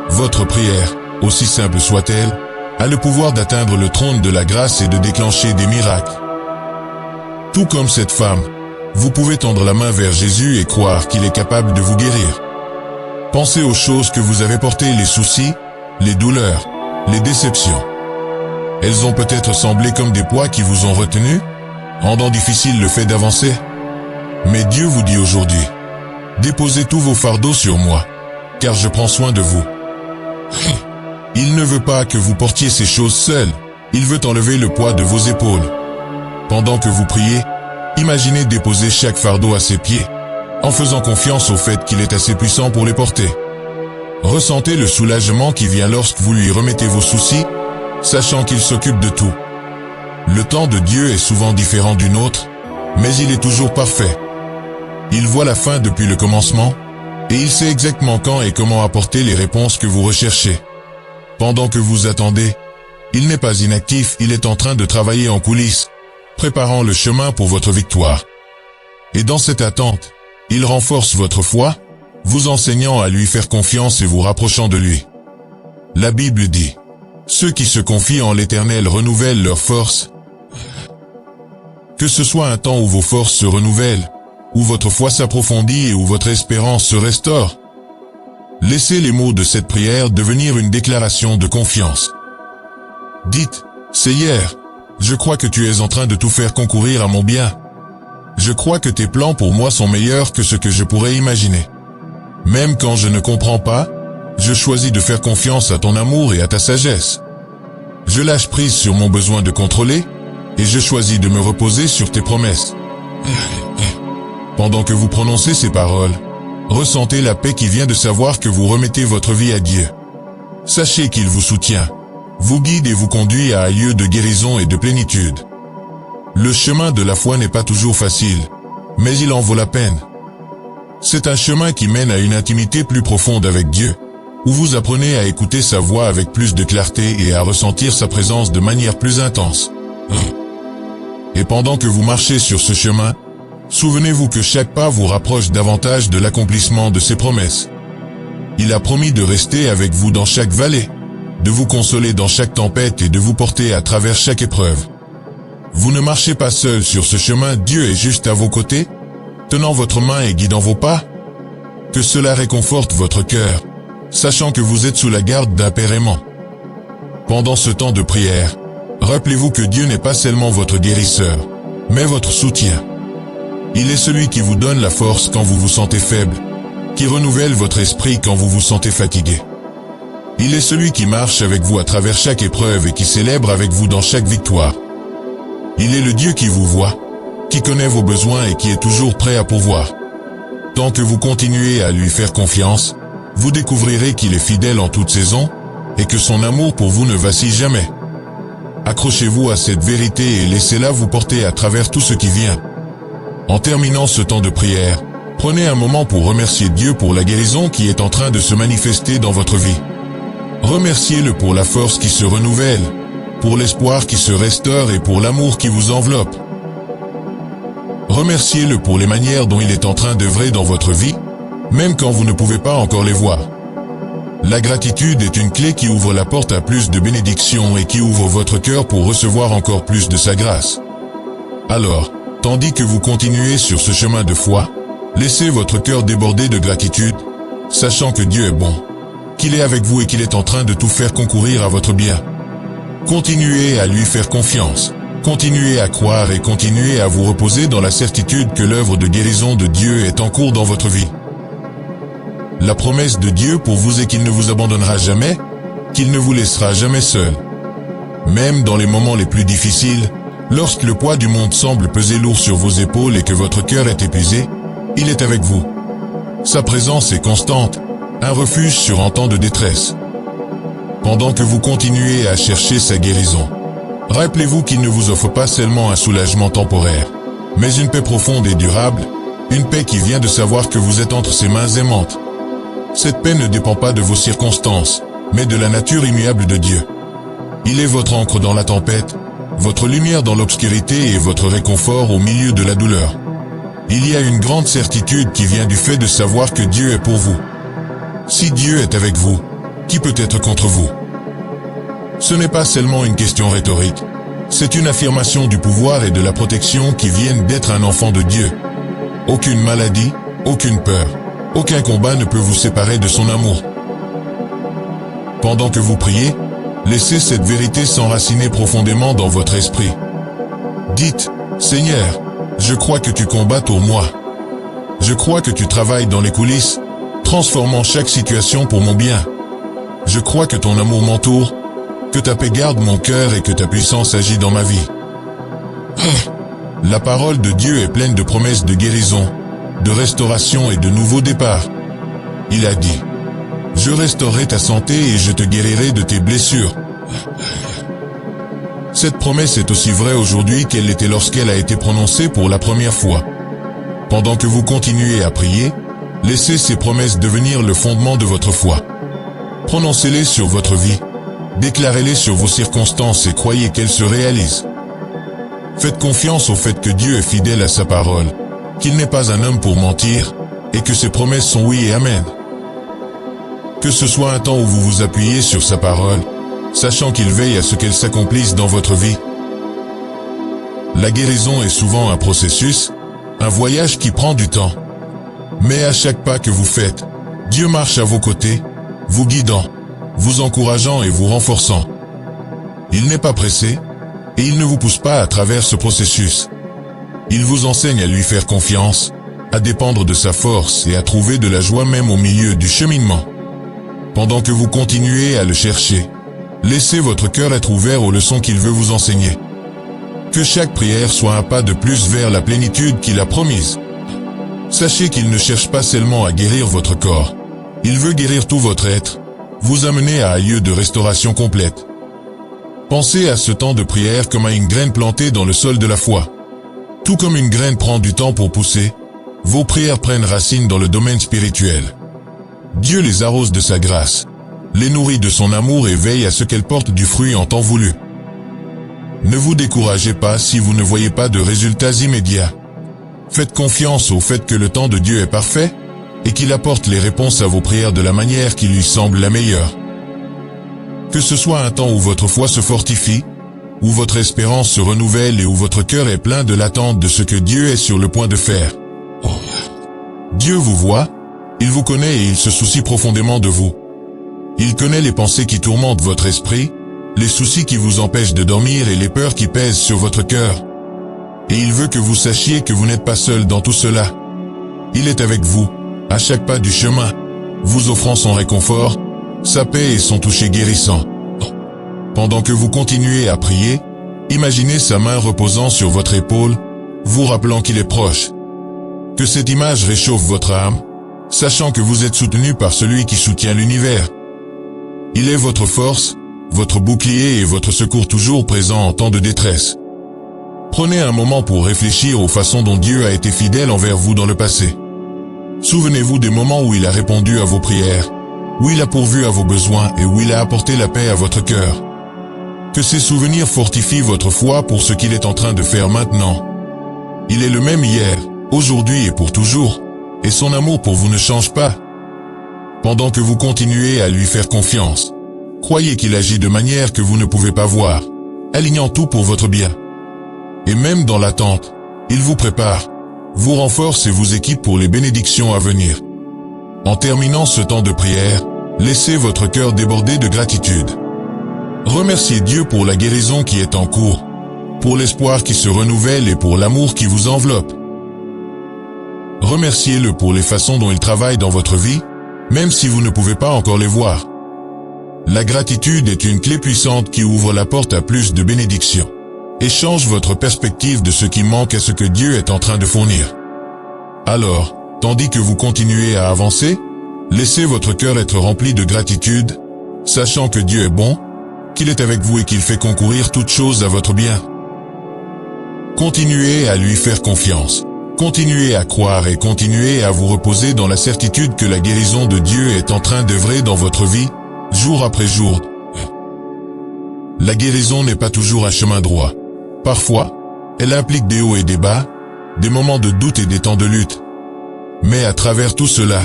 Votre prière, aussi simple soit-elle, a le pouvoir d'atteindre le trône de la grâce et de déclencher des miracles. Tout comme cette femme, vous pouvez tendre la main vers Jésus et croire qu'il est capable de vous guérir. Pensez aux choses que vous avez portées, les soucis, les douleurs, les déceptions. Elles ont peut-être semblé comme des poids qui vous ont retenu, rendant difficile le fait d'avancer. Mais Dieu vous dit aujourd'hui, déposez tous vos fardeaux sur moi, car je prends soin de vous. Il ne veut pas que vous portiez ces choses seuls, il veut enlever le poids de vos épaules. Pendant que vous priez, imaginez déposer chaque fardeau à ses pieds, en faisant confiance au fait qu'il est assez puissant pour les porter. Ressentez le soulagement qui vient lorsque vous lui remettez vos soucis, sachant qu'il s'occupe de tout. Le temps de Dieu est souvent différent du nôtre, mais il est toujours parfait. Il voit la fin depuis le commencement, et il sait exactement quand et comment apporter les réponses que vous recherchez. Pendant que vous attendez, il n'est pas inactif, il est en train de travailler en coulisses, préparant le chemin pour votre victoire. Et dans cette attente, il renforce votre foi, vous enseignant à lui faire confiance et vous rapprochant de lui. La Bible dit, « Ceux qui se confient en l'Éternel renouvellent leurs forces. » Que ce soit un temps où vos forces se renouvellent, où votre foi s'approfondit et où votre espérance se restaure, laissez les mots de cette prière devenir une déclaration de confiance. Dites, « Seigneur, je crois que tu es en train de tout faire concourir à mon bien. Je crois que tes plans pour moi sont meilleurs que ce que je pourrais imaginer. Même quand je ne comprends pas, je choisis de faire confiance à ton amour et à ta sagesse. Je lâche prise sur mon besoin de contrôler, et je choisis de me reposer sur tes promesses. » Pendant que vous prononcez ces paroles, ressentez la paix qui vient de savoir que vous remettez votre vie à Dieu. Sachez qu'il vous soutient, vous guide et vous conduit à un lieu de guérison et de plénitude. Le chemin de la foi n'est pas toujours facile, mais il en vaut la peine. C'est un chemin qui mène à une intimité plus profonde avec Dieu, où vous apprenez à écouter sa voix avec plus de clarté et à ressentir sa présence de manière plus intense. Et pendant que vous marchez sur ce chemin, souvenez-vous que chaque pas vous rapproche davantage de l'accomplissement de ses promesses. Il a promis de rester avec vous dans chaque vallée, de vous consoler dans chaque tempête et de vous porter à travers chaque épreuve. Vous ne marchez pas seul sur ce chemin, Dieu est juste à vos côtés, tenant votre main et guidant vos pas. Que cela réconforte votre cœur, sachant que vous êtes sous la garde d'un Père aimant. Pendant ce temps de prière, rappelez-vous que Dieu n'est pas seulement votre guérisseur, mais votre soutien. Il est celui qui vous donne la force quand vous vous sentez faible, qui renouvelle votre esprit quand vous vous sentez fatigué. Il est celui qui marche avec vous à travers chaque épreuve et qui célèbre avec vous dans chaque victoire. Il est le Dieu qui vous voit, qui connaît vos besoins et qui est toujours prêt à pourvoir. Tant que vous continuez à lui faire confiance, vous découvrirez qu'il est fidèle en toute saison, et que son amour pour vous ne vacille jamais. Accrochez-vous à cette vérité et laissez-la vous porter à travers tout ce qui vient. En terminant ce temps de prière, prenez un moment pour remercier Dieu pour la guérison qui est en train de se manifester dans votre vie. Remerciez-le pour la force qui se renouvelle, pour l'espoir qui se restaure et pour l'amour qui vous enveloppe. Remerciez-le pour les manières dont il est en train d'œuvrer dans votre vie, même quand vous ne pouvez pas encore les voir. La gratitude est une clé qui ouvre la porte à plus de bénédictions et qui ouvre votre cœur pour recevoir encore plus de sa grâce. Alors, tandis que vous continuez sur ce chemin de foi, laissez votre cœur déborder de gratitude, sachant que Dieu est bon, qu'il est avec vous et qu'il est en train de tout faire concourir à votre bien. Continuez à lui faire confiance, continuez à croire et continuez à vous reposer dans la certitude que l'œuvre de guérison de Dieu est en cours dans votre vie. La promesse de Dieu pour vous est qu'il ne vous abandonnera jamais, qu'il ne vous laissera jamais seul. Même dans les moments les plus difficiles, lorsque le poids du monde semble peser lourd sur vos épaules et que votre cœur est épuisé, il est avec vous. Sa présence est constante, un refuge sur un temps de détresse. Pendant que vous continuez à chercher sa guérison, rappelez-vous qu'il ne vous offre pas seulement un soulagement temporaire, mais une paix profonde et durable, une paix qui vient de savoir que vous êtes entre ses mains aimantes. Cette paix ne dépend pas de vos circonstances, mais de la nature immuable de Dieu. Il est votre ancre dans la tempête, votre lumière dans l'obscurité et votre réconfort au milieu de la douleur. Il y a une grande certitude qui vient du fait de savoir que Dieu est pour vous. Si Dieu est avec vous, qui peut être contre vous? Ce n'est pas seulement une question rhétorique, c'est une affirmation du pouvoir et de la protection qui viennent d'être un enfant de Dieu. Aucune maladie, aucune peur, aucun combat ne peut vous séparer de son amour. Pendant que vous priez, laissez cette vérité s'enraciner profondément dans votre esprit. Dites, « Seigneur, je crois que tu combats pour moi. Je crois que tu travailles dans les coulisses, transformant chaque situation pour mon bien. Je crois que ton amour m'entoure, que ta paix garde mon cœur et que ta puissance agit dans ma vie. » La parole de Dieu est pleine de promesses de guérison, de restauration et de nouveaux départs. Il a dit, « Je restaurerai ta santé et je te guérirai de tes blessures. » Cette promesse est aussi vraie aujourd'hui qu'elle l'était lorsqu'elle a été prononcée pour la première fois. Pendant que vous continuez à prier, laissez ces promesses devenir le fondement de votre foi. Prononcez-les sur votre vie. Déclarez-les sur vos circonstances et croyez qu'elles se réalisent. Faites confiance au fait que Dieu est fidèle à sa parole, qu'il n'est pas un homme pour mentir, et que ses promesses sont oui et amen. Que ce soit un temps où vous vous appuyez sur sa parole, sachant qu'il veille à ce qu'elle s'accomplisse dans votre vie. La guérison est souvent un processus, un voyage qui prend du temps. Mais à chaque pas que vous faites, Dieu marche à vos côtés, vous guidant, vous encourageant et vous renforçant. Il n'est pas pressé, et il ne vous pousse pas à travers ce processus. Il vous enseigne à lui faire confiance, à dépendre de sa force et à trouver de la joie même au milieu du cheminement. Pendant que vous continuez à le chercher, laissez votre cœur être ouvert aux leçons qu'il veut vous enseigner. Que chaque prière soit un pas de plus vers la plénitude qu'il a promise. Sachez qu'il ne cherche pas seulement à guérir votre corps. Il veut guérir tout votre être, vous amener à un lieu de restauration complète. Pensez à ce temps de prière comme à une graine plantée dans le sol de la foi. Tout comme une graine prend du temps pour pousser, vos prières prennent racine dans le domaine spirituel. Dieu les arrose de sa grâce, les nourrit de son amour et veille à ce qu'elles portent du fruit en temps voulu. Ne vous découragez pas si vous ne voyez pas de résultats immédiats. Faites confiance au fait que le temps de Dieu est parfait, et qu'il apporte les réponses à vos prières de la manière qui lui semble la meilleure. Que ce soit un temps où votre foi se fortifie, où votre espérance se renouvelle et où votre cœur est plein de l'attente de ce que Dieu est sur le point de faire. Dieu vous voit, il vous connaît et il se soucie profondément de vous. Il connaît les pensées qui tourmentent votre esprit, les soucis qui vous empêchent de dormir et les peurs qui pèsent sur votre cœur. Et il veut que vous sachiez que vous n'êtes pas seul dans tout cela. Il est avec vous, à chaque pas du chemin, vous offrant son réconfort, sa paix et son toucher guérissant. Pendant que vous continuez à prier, imaginez sa main reposant sur votre épaule, vous rappelant qu'il est proche. Que cette image réchauffe votre âme, sachant que vous êtes soutenu par celui qui soutient l'univers. Il est votre force, votre bouclier et votre secours toujours présent en temps de détresse. Prenez un moment pour réfléchir aux façons dont Dieu a été fidèle envers vous dans le passé. Souvenez-vous des moments où il a répondu à vos prières, où il a pourvu à vos besoins et où il a apporté la paix à votre cœur. Que ces souvenirs fortifient votre foi pour ce qu'il est en train de faire maintenant. Il est le même hier, aujourd'hui et pour toujours, et son amour pour vous ne change pas. Pendant que vous continuez à lui faire confiance, croyez qu'il agit de manière que vous ne pouvez pas voir, alignant tout pour votre bien. Et même dans l'attente, il vous prépare, vous renforce et vous équipe pour les bénédictions à venir. En terminant ce temps de prière, laissez votre cœur déborder de gratitude. Remerciez Dieu pour la guérison qui est en cours, pour l'espoir qui se renouvelle et pour l'amour qui vous enveloppe. Remerciez-le pour les façons dont il travaille dans votre vie, même si vous ne pouvez pas encore les voir. La gratitude est une clé puissante qui ouvre la porte à plus de bénédictions et change votre perspective de ce qui manque à ce que Dieu est en train de fournir. Alors, tandis que vous continuez à avancer, laissez votre cœur être rempli de gratitude, sachant que Dieu est bon, qu'il est avec vous et qu'il fait concourir toutes choses à votre bien. Continuez à lui faire confiance. Continuez à croire et continuez à vous reposer dans la certitude que la guérison de Dieu est en train d'œuvrer dans votre vie, jour après jour. La guérison n'est pas toujours un chemin droit. Parfois, elle implique des hauts et des bas, des moments de doute et des temps de lutte. Mais à travers tout cela,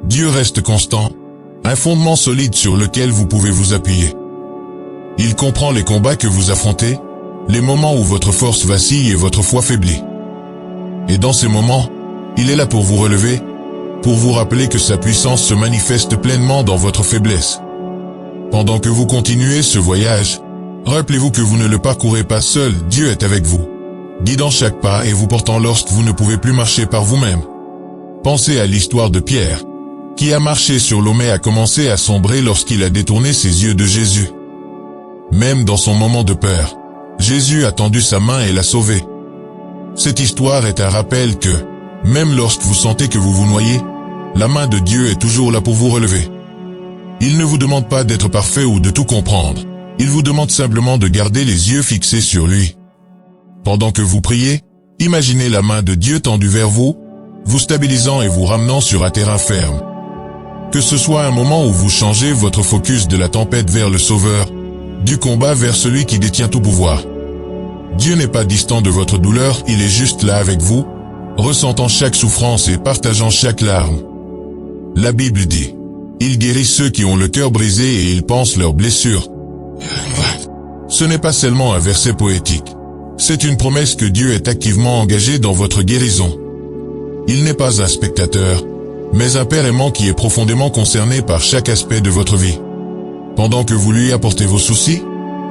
Dieu reste constant, un fondement solide sur lequel vous pouvez vous appuyer. Il comprend les combats que vous affrontez, les moments où votre force vacille et votre foi faiblit. Et dans ces moments, il est là pour vous relever, pour vous rappeler que sa puissance se manifeste pleinement dans votre faiblesse. Pendant que vous continuez ce voyage, rappelez-vous que vous ne le parcourez pas seul, Dieu est avec vous, guidant chaque pas et vous portant lorsque vous ne pouvez plus marcher par vous-même. Pensez à l'histoire de Pierre, qui a marché sur l'eau mais a commencé à sombrer lorsqu'il a détourné ses yeux de Jésus. Même dans son moment de peur, Jésus a tendu sa main et l'a sauvé. Cette histoire est un rappel que, même lorsque vous sentez que vous vous noyez, la main de Dieu est toujours là pour vous relever. Il ne vous demande pas d'être parfait ou de tout comprendre, Il vous demande simplement de garder les yeux fixés sur lui. Pendant que vous priez, imaginez la main de Dieu tendue vers vous, vous stabilisant et vous ramenant sur un terrain ferme. Que ce soit un moment où vous changez votre focus de la tempête vers le Sauveur, du combat vers celui qui détient tout pouvoir. Dieu n'est pas distant de votre douleur, il est juste là avec vous, ressentant chaque souffrance et partageant chaque larme. La Bible dit, « Il guérit ceux qui ont le cœur brisé et il pense leurs blessures. » Ce n'est pas seulement un verset poétique. C'est une promesse que Dieu est activement engagé dans votre guérison. Il n'est pas un spectateur, mais un Père aimant qui est profondément concerné par chaque aspect de votre vie. Pendant que vous lui apportez vos soucis,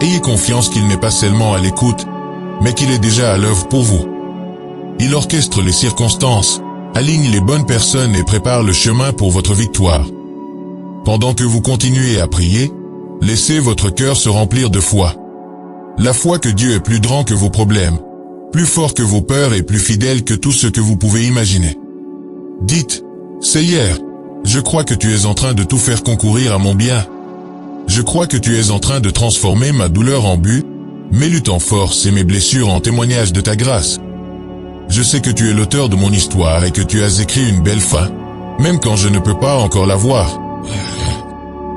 ayez confiance qu'il n'est pas seulement à l'écoute, mais qu'il est déjà à l'œuvre pour vous. Il orchestre les circonstances, aligne les bonnes personnes et prépare le chemin pour votre victoire. Pendant que vous continuez à prier, laissez votre cœur se remplir de foi. La foi que Dieu est plus grand que vos problèmes, plus fort que vos peurs et plus fidèle que tout ce que vous pouvez imaginer. Dites, « Seigneur, je crois que tu es en train de tout faire concourir à mon bien. Je crois que tu es en train de transformer ma douleur en but, mes luttes en force et mes blessures en témoignage de ta grâce. Je sais que tu es l'auteur de mon histoire et que tu as écrit une belle fin, même quand je ne peux pas encore la voir. »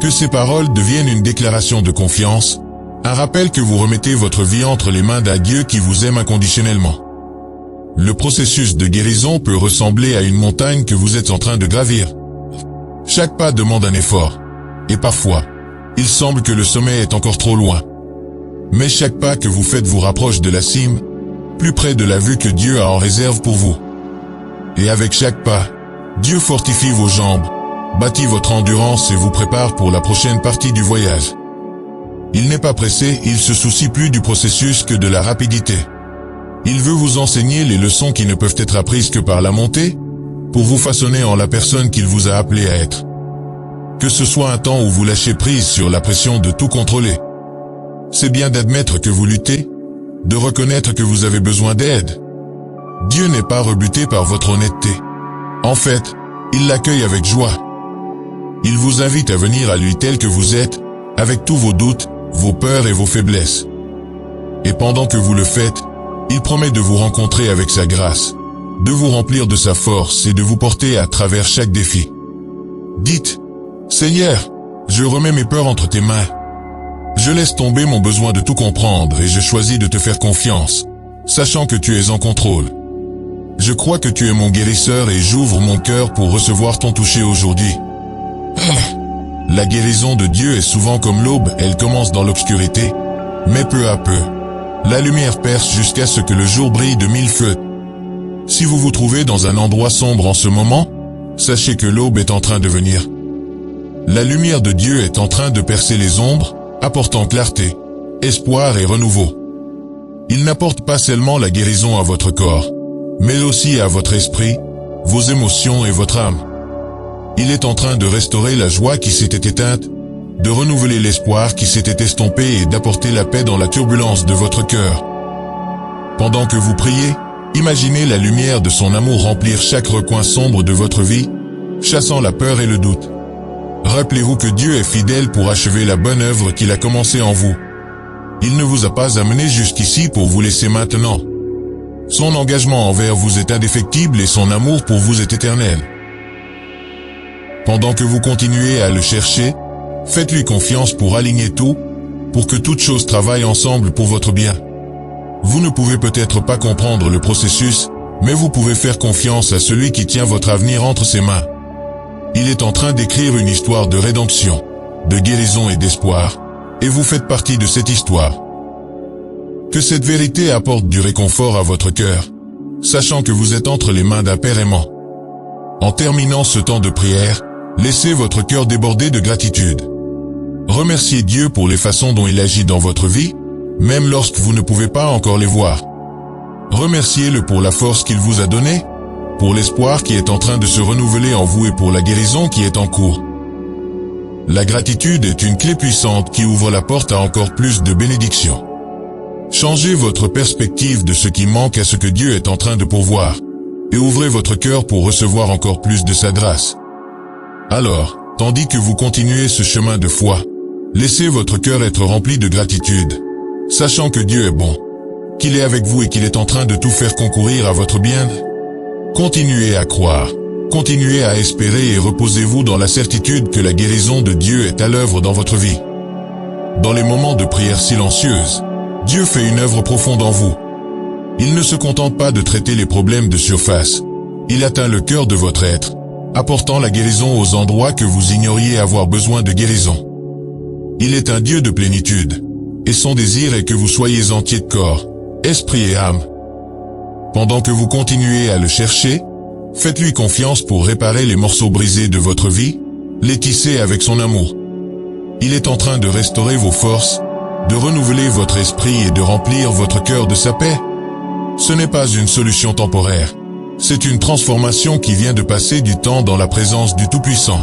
Que ces paroles deviennent une déclaration de confiance, un rappel que vous remettez votre vie entre les mains d'un Dieu qui vous aime inconditionnellement. Le processus de guérison peut ressembler à une montagne que vous êtes en train de gravir. Chaque pas demande un effort, et parfois, il semble que le sommet est encore trop loin. Mais chaque pas que vous faites vous rapproche de la cime, plus près de la vue que Dieu a en réserve pour vous. Et avec chaque pas, Dieu fortifie vos jambes, bâtit votre endurance et vous prépare pour la prochaine partie du voyage. Il n'est pas pressé, il se soucie plus du processus que de la rapidité. Il veut vous enseigner les leçons qui ne peuvent être apprises que par la montée, pour vous façonner en la personne qu'il vous a appelé à être. Que ce soit un temps où vous lâchez prise sur la pression de tout contrôler. C'est bien d'admettre que vous luttez, de reconnaître que vous avez besoin d'aide. Dieu n'est pas rebuté par votre honnêteté. En fait, il l'accueille avec joie. Il vous invite à venir à lui tel que vous êtes, avec tous vos doutes, vos peurs et vos faiblesses. Et pendant que vous le faites, il promet de vous rencontrer avec sa grâce, de vous remplir de sa force et de vous porter à travers chaque défi. Dites, « Seigneur, je remets mes peurs entre tes mains. Je laisse tomber mon besoin de tout comprendre et je choisis de te faire confiance, sachant que tu es en contrôle. Je crois que tu es mon guérisseur et j'ouvre mon cœur pour recevoir ton toucher aujourd'hui. » La guérison de Dieu est souvent comme l'aube, elle commence dans l'obscurité, mais peu à peu, la lumière perce jusqu'à ce que le jour brille de mille feux. Si vous vous trouvez dans un endroit sombre en ce moment, sachez que l'aube est en train de venir. La lumière de Dieu est en train de percer les ombres, apportant clarté, espoir et renouveau. Il n'apporte pas seulement la guérison à votre corps, mais aussi à votre esprit, vos émotions et votre âme. Il est en train de restaurer la joie qui s'était éteinte, de renouveler l'espoir qui s'était estompé et d'apporter la paix dans la turbulence de votre cœur. Pendant que vous priez, imaginez la lumière de son amour remplir chaque recoin sombre de votre vie, chassant la peur et le doute. Rappelez-vous que Dieu est fidèle pour achever la bonne œuvre qu'il a commencée en vous. Il ne vous a pas amené jusqu'ici pour vous laisser maintenant. Son engagement envers vous est indéfectible et son amour pour vous est éternel. Pendant que vous continuez à le chercher, faites-lui confiance pour aligner tout, pour que toutes choses travaillent ensemble pour votre bien. Vous ne pouvez peut-être pas comprendre le processus, mais vous pouvez faire confiance à celui qui tient votre avenir entre ses mains. Il est en train d'écrire une histoire de rédemption, de guérison et d'espoir, et vous faites partie de cette histoire. Que cette vérité apporte du réconfort à votre cœur, sachant que vous êtes entre les mains d'un Père aimant. En terminant ce temps de prière, laissez votre cœur déborder de gratitude. Remerciez Dieu pour les façons dont il agit dans votre vie, même lorsque vous ne pouvez pas encore les voir. Remerciez-le pour la force qu'il vous a donnée, pour l'espoir qui est en train de se renouveler en vous et pour la guérison qui est en cours. La gratitude est une clé puissante qui ouvre la porte à encore plus de bénédictions. Changez votre perspective de ce qui manque à ce que Dieu est en train de pourvoir, et ouvrez votre cœur pour recevoir encore plus de sa grâce. Alors, tandis que vous continuez ce chemin de foi, Laissez votre cœur être rempli de gratitude, sachant que Dieu est bon, qu'il est avec vous et qu'il est en train de tout faire concourir à votre bien. Continuez à croire, continuez à espérer et reposez-vous dans la certitude que la guérison de Dieu est à l'œuvre dans votre vie. Dans les moments de prière silencieuse, Dieu fait une œuvre profonde en vous. Il ne se contente pas de traiter les problèmes de surface. Il atteint le cœur de votre être, apportant la guérison aux endroits que vous ignoriez avoir besoin de guérison. Il est un Dieu de plénitude, et son désir est que vous soyez entier de corps, esprit et âme. Pendant que vous continuez à le chercher, faites-lui confiance pour réparer les morceaux brisés de votre vie, les tisser avec son amour. Il est en train de restaurer vos forces, de renouveler votre esprit et de remplir votre cœur de sa paix. Ce n'est pas une solution temporaire. C'est une transformation qui vient de passer du temps dans la présence du Tout-Puissant.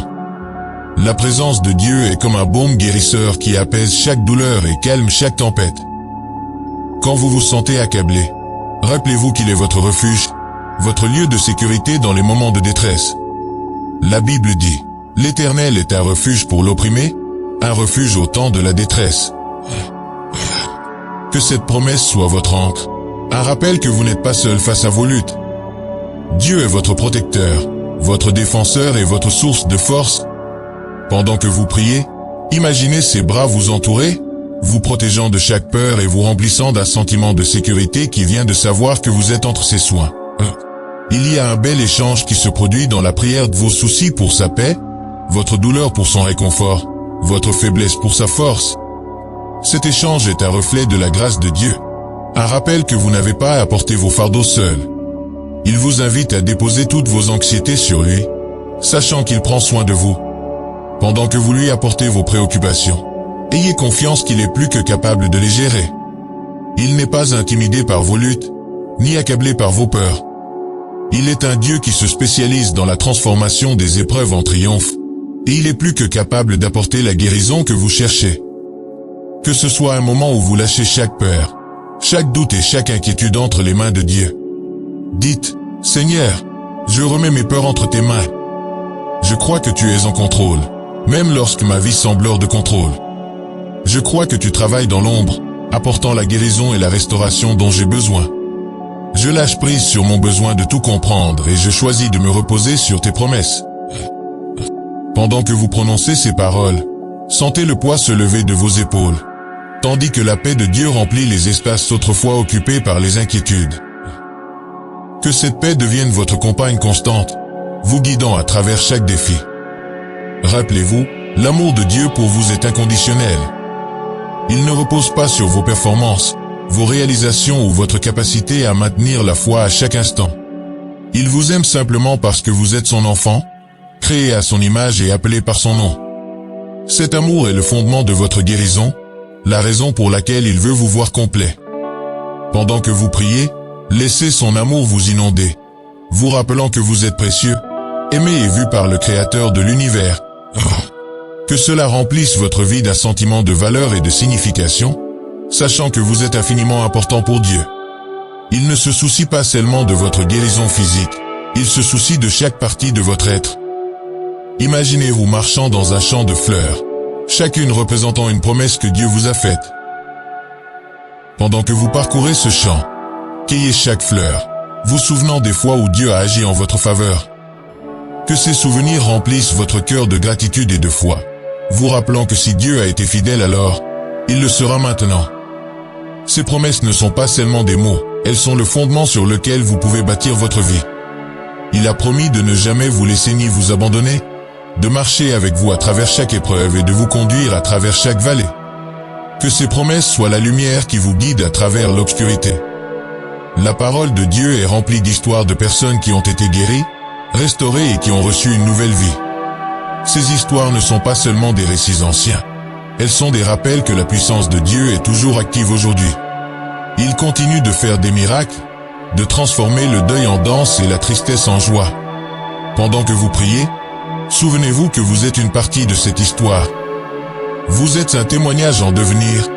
La présence de Dieu est comme un baume guérisseur qui apaise chaque douleur et calme chaque tempête. Quand vous vous sentez accablé, rappelez-vous qu'il est votre refuge, votre lieu de sécurité dans les moments de détresse. La Bible dit, « L'Éternel est un refuge pour l'opprimé, un refuge au temps de la détresse. » Que cette promesse soit votre ancre, un rappel que vous n'êtes pas seul face à vos luttes. Dieu est votre protecteur, votre défenseur et votre source de force. Pendant que vous priez, imaginez ses bras vous entourer, vous protégeant de chaque peur et vous remplissant d'un sentiment de sécurité qui vient de savoir que vous êtes entre ses soins. Il y a un bel échange qui se produit dans la prière de vos soucis pour sa paix, votre douleur pour son réconfort, votre faiblesse pour sa force. Cet échange est un reflet de la grâce de Dieu, un rappel que vous n'avez pas à porter vos fardeaux seuls. Il vous invite à déposer toutes vos anxiétés sur lui, sachant qu'il prend soin de vous. Pendant que vous lui apportez vos préoccupations, ayez confiance qu'il est plus que capable de les gérer. Il n'est pas intimidé par vos luttes, ni accablé par vos peurs. Il est un Dieu qui se spécialise dans la transformation des épreuves en triomphe, et il est plus que capable d'apporter la guérison que vous cherchez. Que ce soit un moment où vous lâchez chaque peur, chaque doute et chaque inquiétude entre les mains de Dieu. Dites, « Seigneur, je remets mes peurs entre tes mains. Je crois que tu es en contrôle, même lorsque ma vie semble hors de contrôle. Je crois que tu travailles dans l'ombre, apportant la guérison et la restauration dont j'ai besoin. Je lâche prise sur mon besoin de tout comprendre et je choisis de me reposer sur tes promesses. » Pendant que vous prononcez ces paroles, sentez le poids se lever de vos épaules, tandis que la paix de Dieu remplit les espaces autrefois occupés par les inquiétudes. Que cette paix devienne votre compagne constante, vous guidant à travers chaque défi. Rappelez-vous, l'amour de Dieu pour vous est inconditionnel. Il ne repose pas sur vos performances, vos réalisations ou votre capacité à maintenir la foi à chaque instant. Il vous aime simplement parce que vous êtes son enfant, créé à son image et appelé par son nom. Cet amour est le fondement de votre guérison, la raison pour laquelle il veut vous voir complet. Pendant que vous priez, laissez son amour vous inonder, vous rappelant que vous êtes précieux, aimé et vu par le Créateur de l'univers. Que cela remplisse votre vie d'un sentiment de valeur et de signification, sachant que vous êtes infiniment important pour Dieu. Il ne se soucie pas seulement de votre guérison physique, il se soucie de chaque partie de votre être. Imaginez-vous marchant dans un champ de fleurs, chacune représentant une promesse que Dieu vous a faite. Pendant que vous parcourez ce champ, cueillez chaque fleur, vous souvenant des fois où Dieu a agi en votre faveur. Que ces souvenirs remplissent votre cœur de gratitude et de foi, vous rappelant que si Dieu a été fidèle alors, il le sera maintenant. Ces promesses ne sont pas seulement des mots, elles sont le fondement sur lequel vous pouvez bâtir votre vie. Il a promis de ne jamais vous laisser ni vous abandonner, de marcher avec vous à travers chaque épreuve et de vous conduire à travers chaque vallée. Que ces promesses soient la lumière qui vous guide à travers l'obscurité. La parole de Dieu est remplie d'histoires de personnes qui ont été guéries, restaurées et qui ont reçu une nouvelle vie. Ces histoires ne sont pas seulement des récits anciens. Elles sont des rappels que la puissance de Dieu est toujours active aujourd'hui. Il continue de faire des miracles, de transformer le deuil en danse et la tristesse en joie. Pendant que vous priez, souvenez-vous que vous êtes une partie de cette histoire. Vous êtes un témoignage en devenir,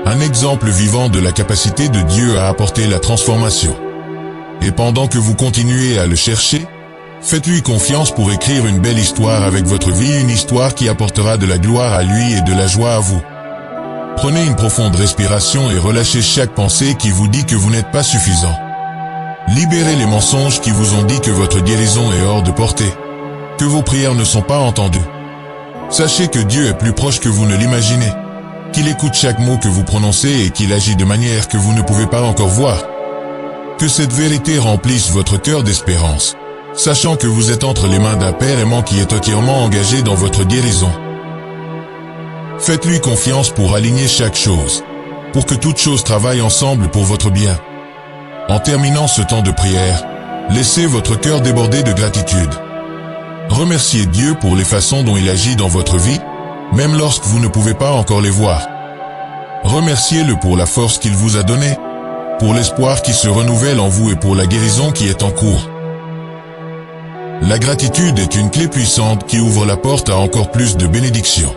un exemple vivant de la capacité de Dieu à apporter la transformation. Et pendant que vous continuez à le chercher, Faites-lui confiance pour écrire une belle histoire avec votre vie, une histoire qui apportera de la gloire à lui et de la joie à vous. Prenez une profonde respiration et relâchez chaque pensée qui vous dit que vous n'êtes pas suffisant. Libérez les mensonges qui vous ont dit que votre guérison est hors de portée, que vos prières ne sont pas entendues. Sachez que Dieu est plus proche que vous ne l'imaginez, qu'il écoute chaque mot que vous prononcez et qu'il agit de manière que vous ne pouvez pas encore voir. Que cette vérité remplisse votre cœur d'espérance, sachant que vous êtes entre les mains d'un Père aimant qui est entièrement engagé dans votre guérison. Faites-lui confiance pour aligner chaque chose, pour que toute chose travaille ensemble pour votre bien. En terminant ce temps de prière, laissez votre cœur déborder de gratitude. Remerciez Dieu pour les façons dont il agit dans votre vie, même lorsque vous ne pouvez pas encore les voir. Remerciez-le pour la force qu'il vous a donnée, pour l'espoir qui se renouvelle en vous et pour la guérison qui est en cours. La gratitude est une clé puissante qui ouvre la porte à encore plus de bénédictions.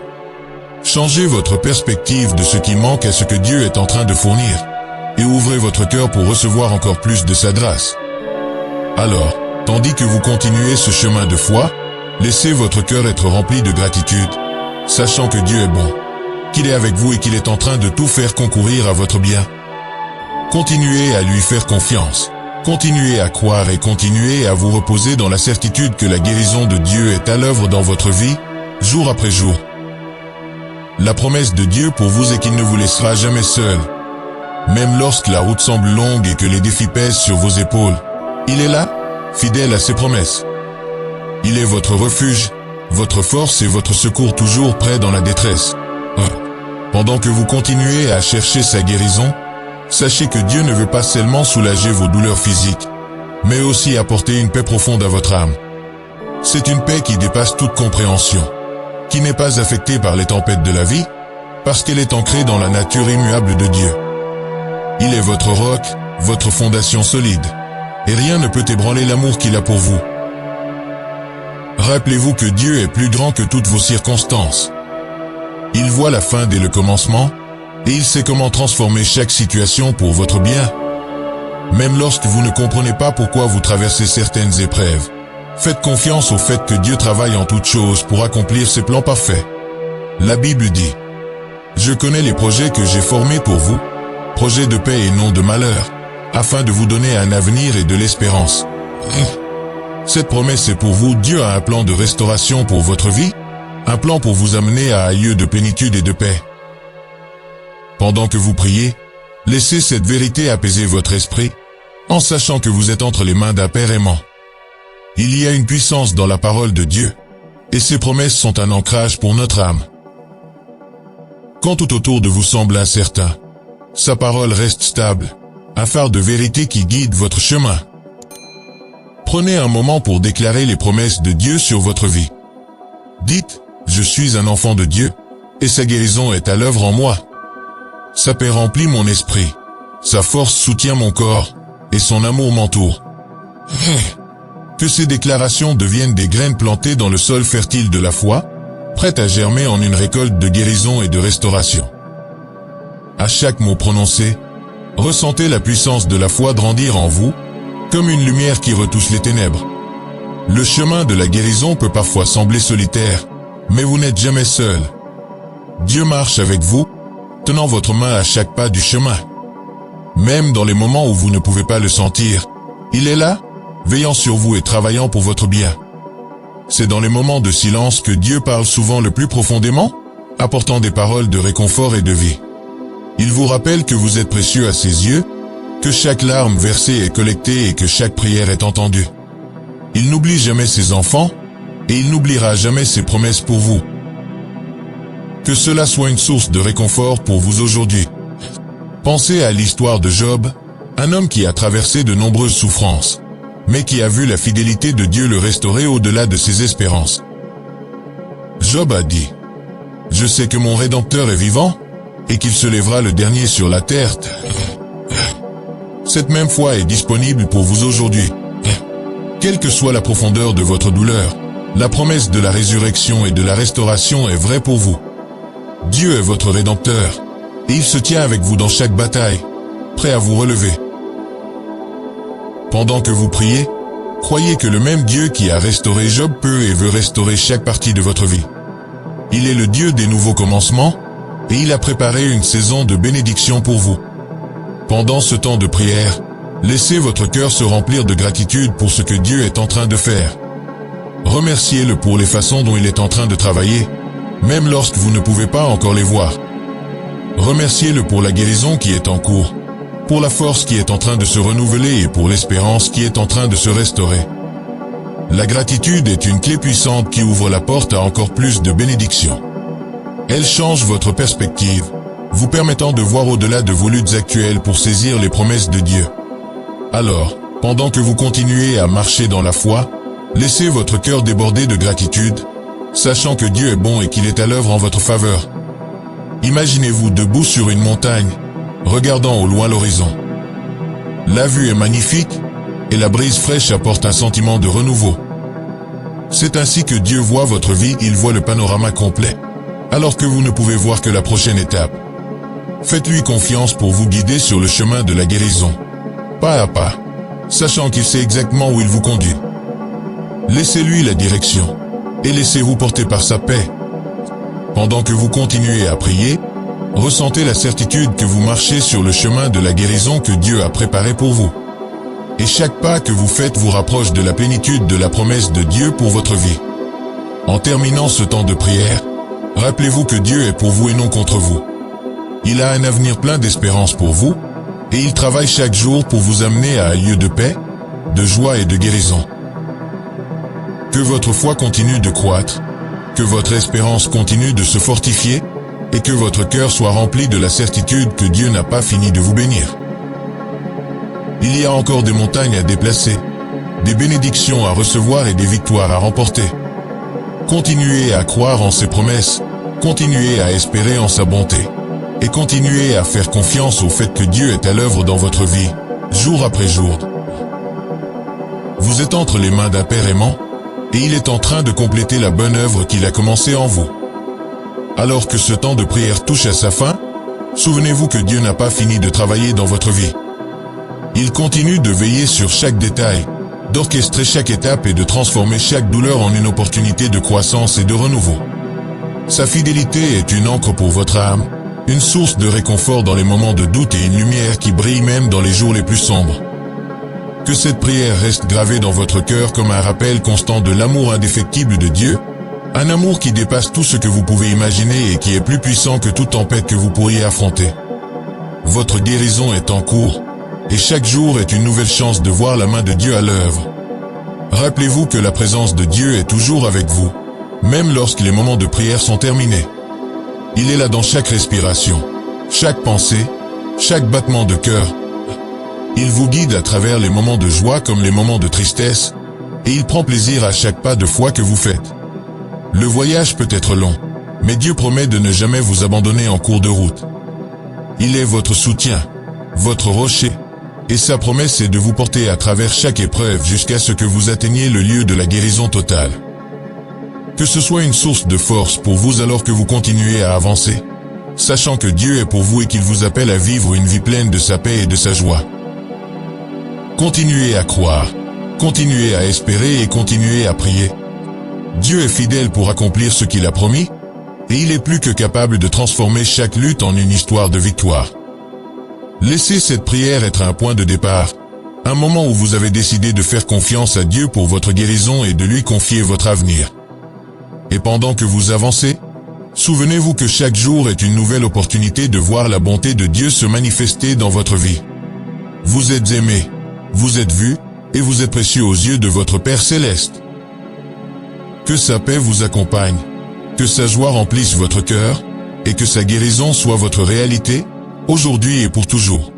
Changez votre perspective de ce qui manque à ce que Dieu est en train de fournir, et ouvrez votre cœur pour recevoir encore plus de sa grâce. Alors, tandis que vous continuez ce chemin de foi, laissez votre cœur être rempli de gratitude, sachant que Dieu est bon, qu'il est avec vous et qu'il est en train de tout faire concourir à votre bien. Continuez à lui faire confiance, continuez à croire et continuez à vous reposer dans la certitude que la guérison de Dieu est à l'œuvre dans votre vie, jour après jour. La promesse de Dieu pour vous est qu'il ne vous laissera jamais seul. Même lorsque la route semble longue et que les défis pèsent sur vos épaules, il est là, fidèle à ses promesses. Il est votre refuge, votre force et votre secours toujours prêt dans la détresse. Pendant que vous continuez à chercher sa guérison, sachez que Dieu ne veut pas seulement soulager vos douleurs physiques, mais aussi apporter une paix profonde à votre âme. C'est une paix qui dépasse toute compréhension, qui n'est pas affectée par les tempêtes de la vie, parce qu'elle est ancrée dans la nature immuable de Dieu. Il est votre roc, votre fondation solide, et rien ne peut ébranler l'amour qu'il a pour vous. Rappelez-vous que Dieu est plus grand que toutes vos circonstances. Il voit la fin dès le commencement, et il sait comment transformer chaque situation pour votre bien. Même lorsque vous ne comprenez pas pourquoi vous traversez certaines épreuves, faites confiance au fait que Dieu travaille en toutes choses pour accomplir ses plans parfaits. La Bible dit, « Je connais les projets que j'ai formés pour vous, projets de paix et non de malheur, afin de vous donner un avenir et de l'espérance. » Cette promesse est pour vous. Dieu a un plan de restauration pour votre vie, un plan pour vous amener à un lieu de plénitude et de paix. Pendant que vous priez, laissez cette vérité apaiser votre esprit, en sachant que vous êtes entre les mains d'un Père aimant. Il y a une puissance dans la parole de Dieu, et ses promesses sont un ancrage pour notre âme. Quand tout autour de vous semble incertain, sa parole reste stable, un phare de vérité qui guide votre chemin. Prenez un moment pour déclarer les promesses de Dieu sur votre vie. Dites, « Je suis un enfant de Dieu, et sa guérison est à l'œuvre en moi. Sa paix remplit mon esprit, sa force soutient mon corps, et son amour m'entoure. » Que ces déclarations deviennent des graines plantées dans le sol fertile de la foi, prêtes à germer en une récolte de guérison et de restauration. À chaque mot prononcé, ressentez la puissance de la foi grandir en vous, comme une lumière qui retouche les ténèbres. Le chemin de la guérison peut parfois sembler solitaire, mais vous n'êtes jamais seul. Dieu marche avec vous, tenant votre main à chaque pas du chemin. Même dans les moments où vous ne pouvez pas le sentir, il est là, veillant sur vous et travaillant pour votre bien. C'est dans les moments de silence que Dieu parle souvent le plus profondément, apportant des paroles de réconfort et de vie. Il vous rappelle que vous êtes précieux à ses yeux, que chaque larme versée est collectée et que chaque prière est entendue. Il n'oublie jamais ses enfants, et il n'oubliera jamais ses promesses pour vous. Que cela soit une source de réconfort pour vous aujourd'hui. Pensez à l'histoire de Job, un homme qui a traversé de nombreuses souffrances, mais qui a vu la fidélité de Dieu le restaurer au-delà de ses espérances. Job a dit, « Je sais que mon Rédempteur est vivant, et qu'il se lèvera le dernier sur la terre. » Cette même foi est disponible pour vous aujourd'hui. Quelle que soit la profondeur de votre douleur, la promesse de la résurrection et de la restauration est vraie pour vous. Dieu est votre Rédempteur, et il se tient avec vous dans chaque bataille, prêt à vous relever. Pendant que vous priez, Croyez que le même Dieu qui a restauré Job peut et veut restaurer chaque partie de votre vie. Il est le Dieu des nouveaux commencements, et il a préparé une saison de bénédiction pour vous. Pendant ce temps de prière, laissez votre cœur se remplir de gratitude pour ce que Dieu est en train de faire. Remerciez-le pour les façons dont il est en train de travailler, même lorsque vous ne pouvez pas encore les voir. Remerciez-le pour la guérison qui est en cours, pour la force qui est en train de se renouveler et pour l'espérance qui est en train de se restaurer. La gratitude est une clé puissante qui ouvre la porte à encore plus de bénédictions. Elle change votre perspective, vous permettant de voir au-delà de vos luttes actuelles pour saisir les promesses de Dieu. Alors, pendant que vous continuez à marcher dans la foi, laissez votre cœur déborder de gratitude, sachant que Dieu est bon et qu'il est à l'œuvre en votre faveur. Imaginez-vous debout sur une montagne, regardant au loin l'horizon. La vue est magnifique, et la brise fraîche apporte un sentiment de renouveau. C'est ainsi que Dieu voit votre vie, il voit le panorama complet, alors que vous ne pouvez voir que la prochaine étape. Faites-lui confiance pour vous guider sur le chemin de la guérison, pas à pas, sachant qu'il sait exactement où il vous conduit. Laissez-lui la direction, et laissez-vous porter par sa paix. Pendant que vous continuez à prier, ressentez la certitude que vous marchez sur le chemin de la guérison que Dieu a préparé pour vous. Et chaque pas que vous faites vous rapproche de la plénitude de la promesse de Dieu pour votre vie. En terminant ce temps de prière, rappelez-vous que Dieu est pour vous et non contre vous. Il a un avenir plein d'espérance pour vous, et il travaille chaque jour pour vous amener à un lieu de paix, de joie et de guérison. Que votre foi continue de croître, que votre espérance continue de se fortifier, et que votre cœur soit rempli de la certitude que Dieu n'a pas fini de vous bénir. Il y a encore des montagnes à déplacer, des bénédictions à recevoir et des victoires à remporter. Continuez à croire en ses promesses, continuez à espérer en sa bonté, et continuez à faire confiance au fait que Dieu est à l'œuvre dans votre vie, jour après jour. Vous êtes entre les mains d'un Père aimant, et il est en train de compléter la bonne œuvre qu'il a commencée en vous. Alors que ce temps de prière touche à sa fin, souvenez-vous que Dieu n'a pas fini de travailler dans votre vie. Il continue de veiller sur chaque détail, d'orchestrer chaque étape et de transformer chaque douleur en une opportunité de croissance et de renouveau. Sa fidélité est une encre pour votre âme, une source de réconfort dans les moments de doute et une lumière qui brille même dans les jours les plus sombres. Que cette prière reste gravée dans votre cœur comme un rappel constant de l'amour indéfectible de Dieu, un amour qui dépasse tout ce que vous pouvez imaginer et qui est plus puissant que toute tempête que vous pourriez affronter. Votre guérison est en cours, et chaque jour est une nouvelle chance de voir la main de Dieu à l'œuvre. Rappelez-vous que la présence de Dieu est toujours avec vous, même lorsque les moments de prière sont terminés. Il est là dans chaque respiration, chaque pensée, chaque battement de cœur. Il vous guide à travers les moments de joie comme les moments de tristesse, et il prend plaisir à chaque pas de foi que vous faites. Le voyage peut être long, mais Dieu promet de ne jamais vous abandonner en cours de route. Il est votre soutien, votre rocher, et sa promesse est de vous porter à travers chaque épreuve jusqu'à ce que vous atteigniez le lieu de la guérison totale. Que ce soit une source de force pour vous alors que vous continuez à avancer, sachant que Dieu est pour vous et qu'il vous appelle à vivre une vie pleine de sa paix et de sa joie. Continuez à croire, continuez à espérer et continuez à prier. Dieu est fidèle pour accomplir ce qu'il a promis, et il est plus que capable de transformer chaque lutte en une histoire de victoire. Laissez cette prière être un point de départ, un moment où vous avez décidé de faire confiance à Dieu pour votre guérison et de lui confier votre avenir. Et pendant que vous avancez, souvenez-vous que chaque jour est une nouvelle opportunité de voir la bonté de Dieu se manifester dans votre vie. Vous êtes aimé, vous êtes vu, et vous êtes précieux aux yeux de votre Père céleste. Que sa paix vous accompagne, que sa joie remplisse votre cœur, et que sa guérison soit votre réalité, aujourd'hui et pour toujours.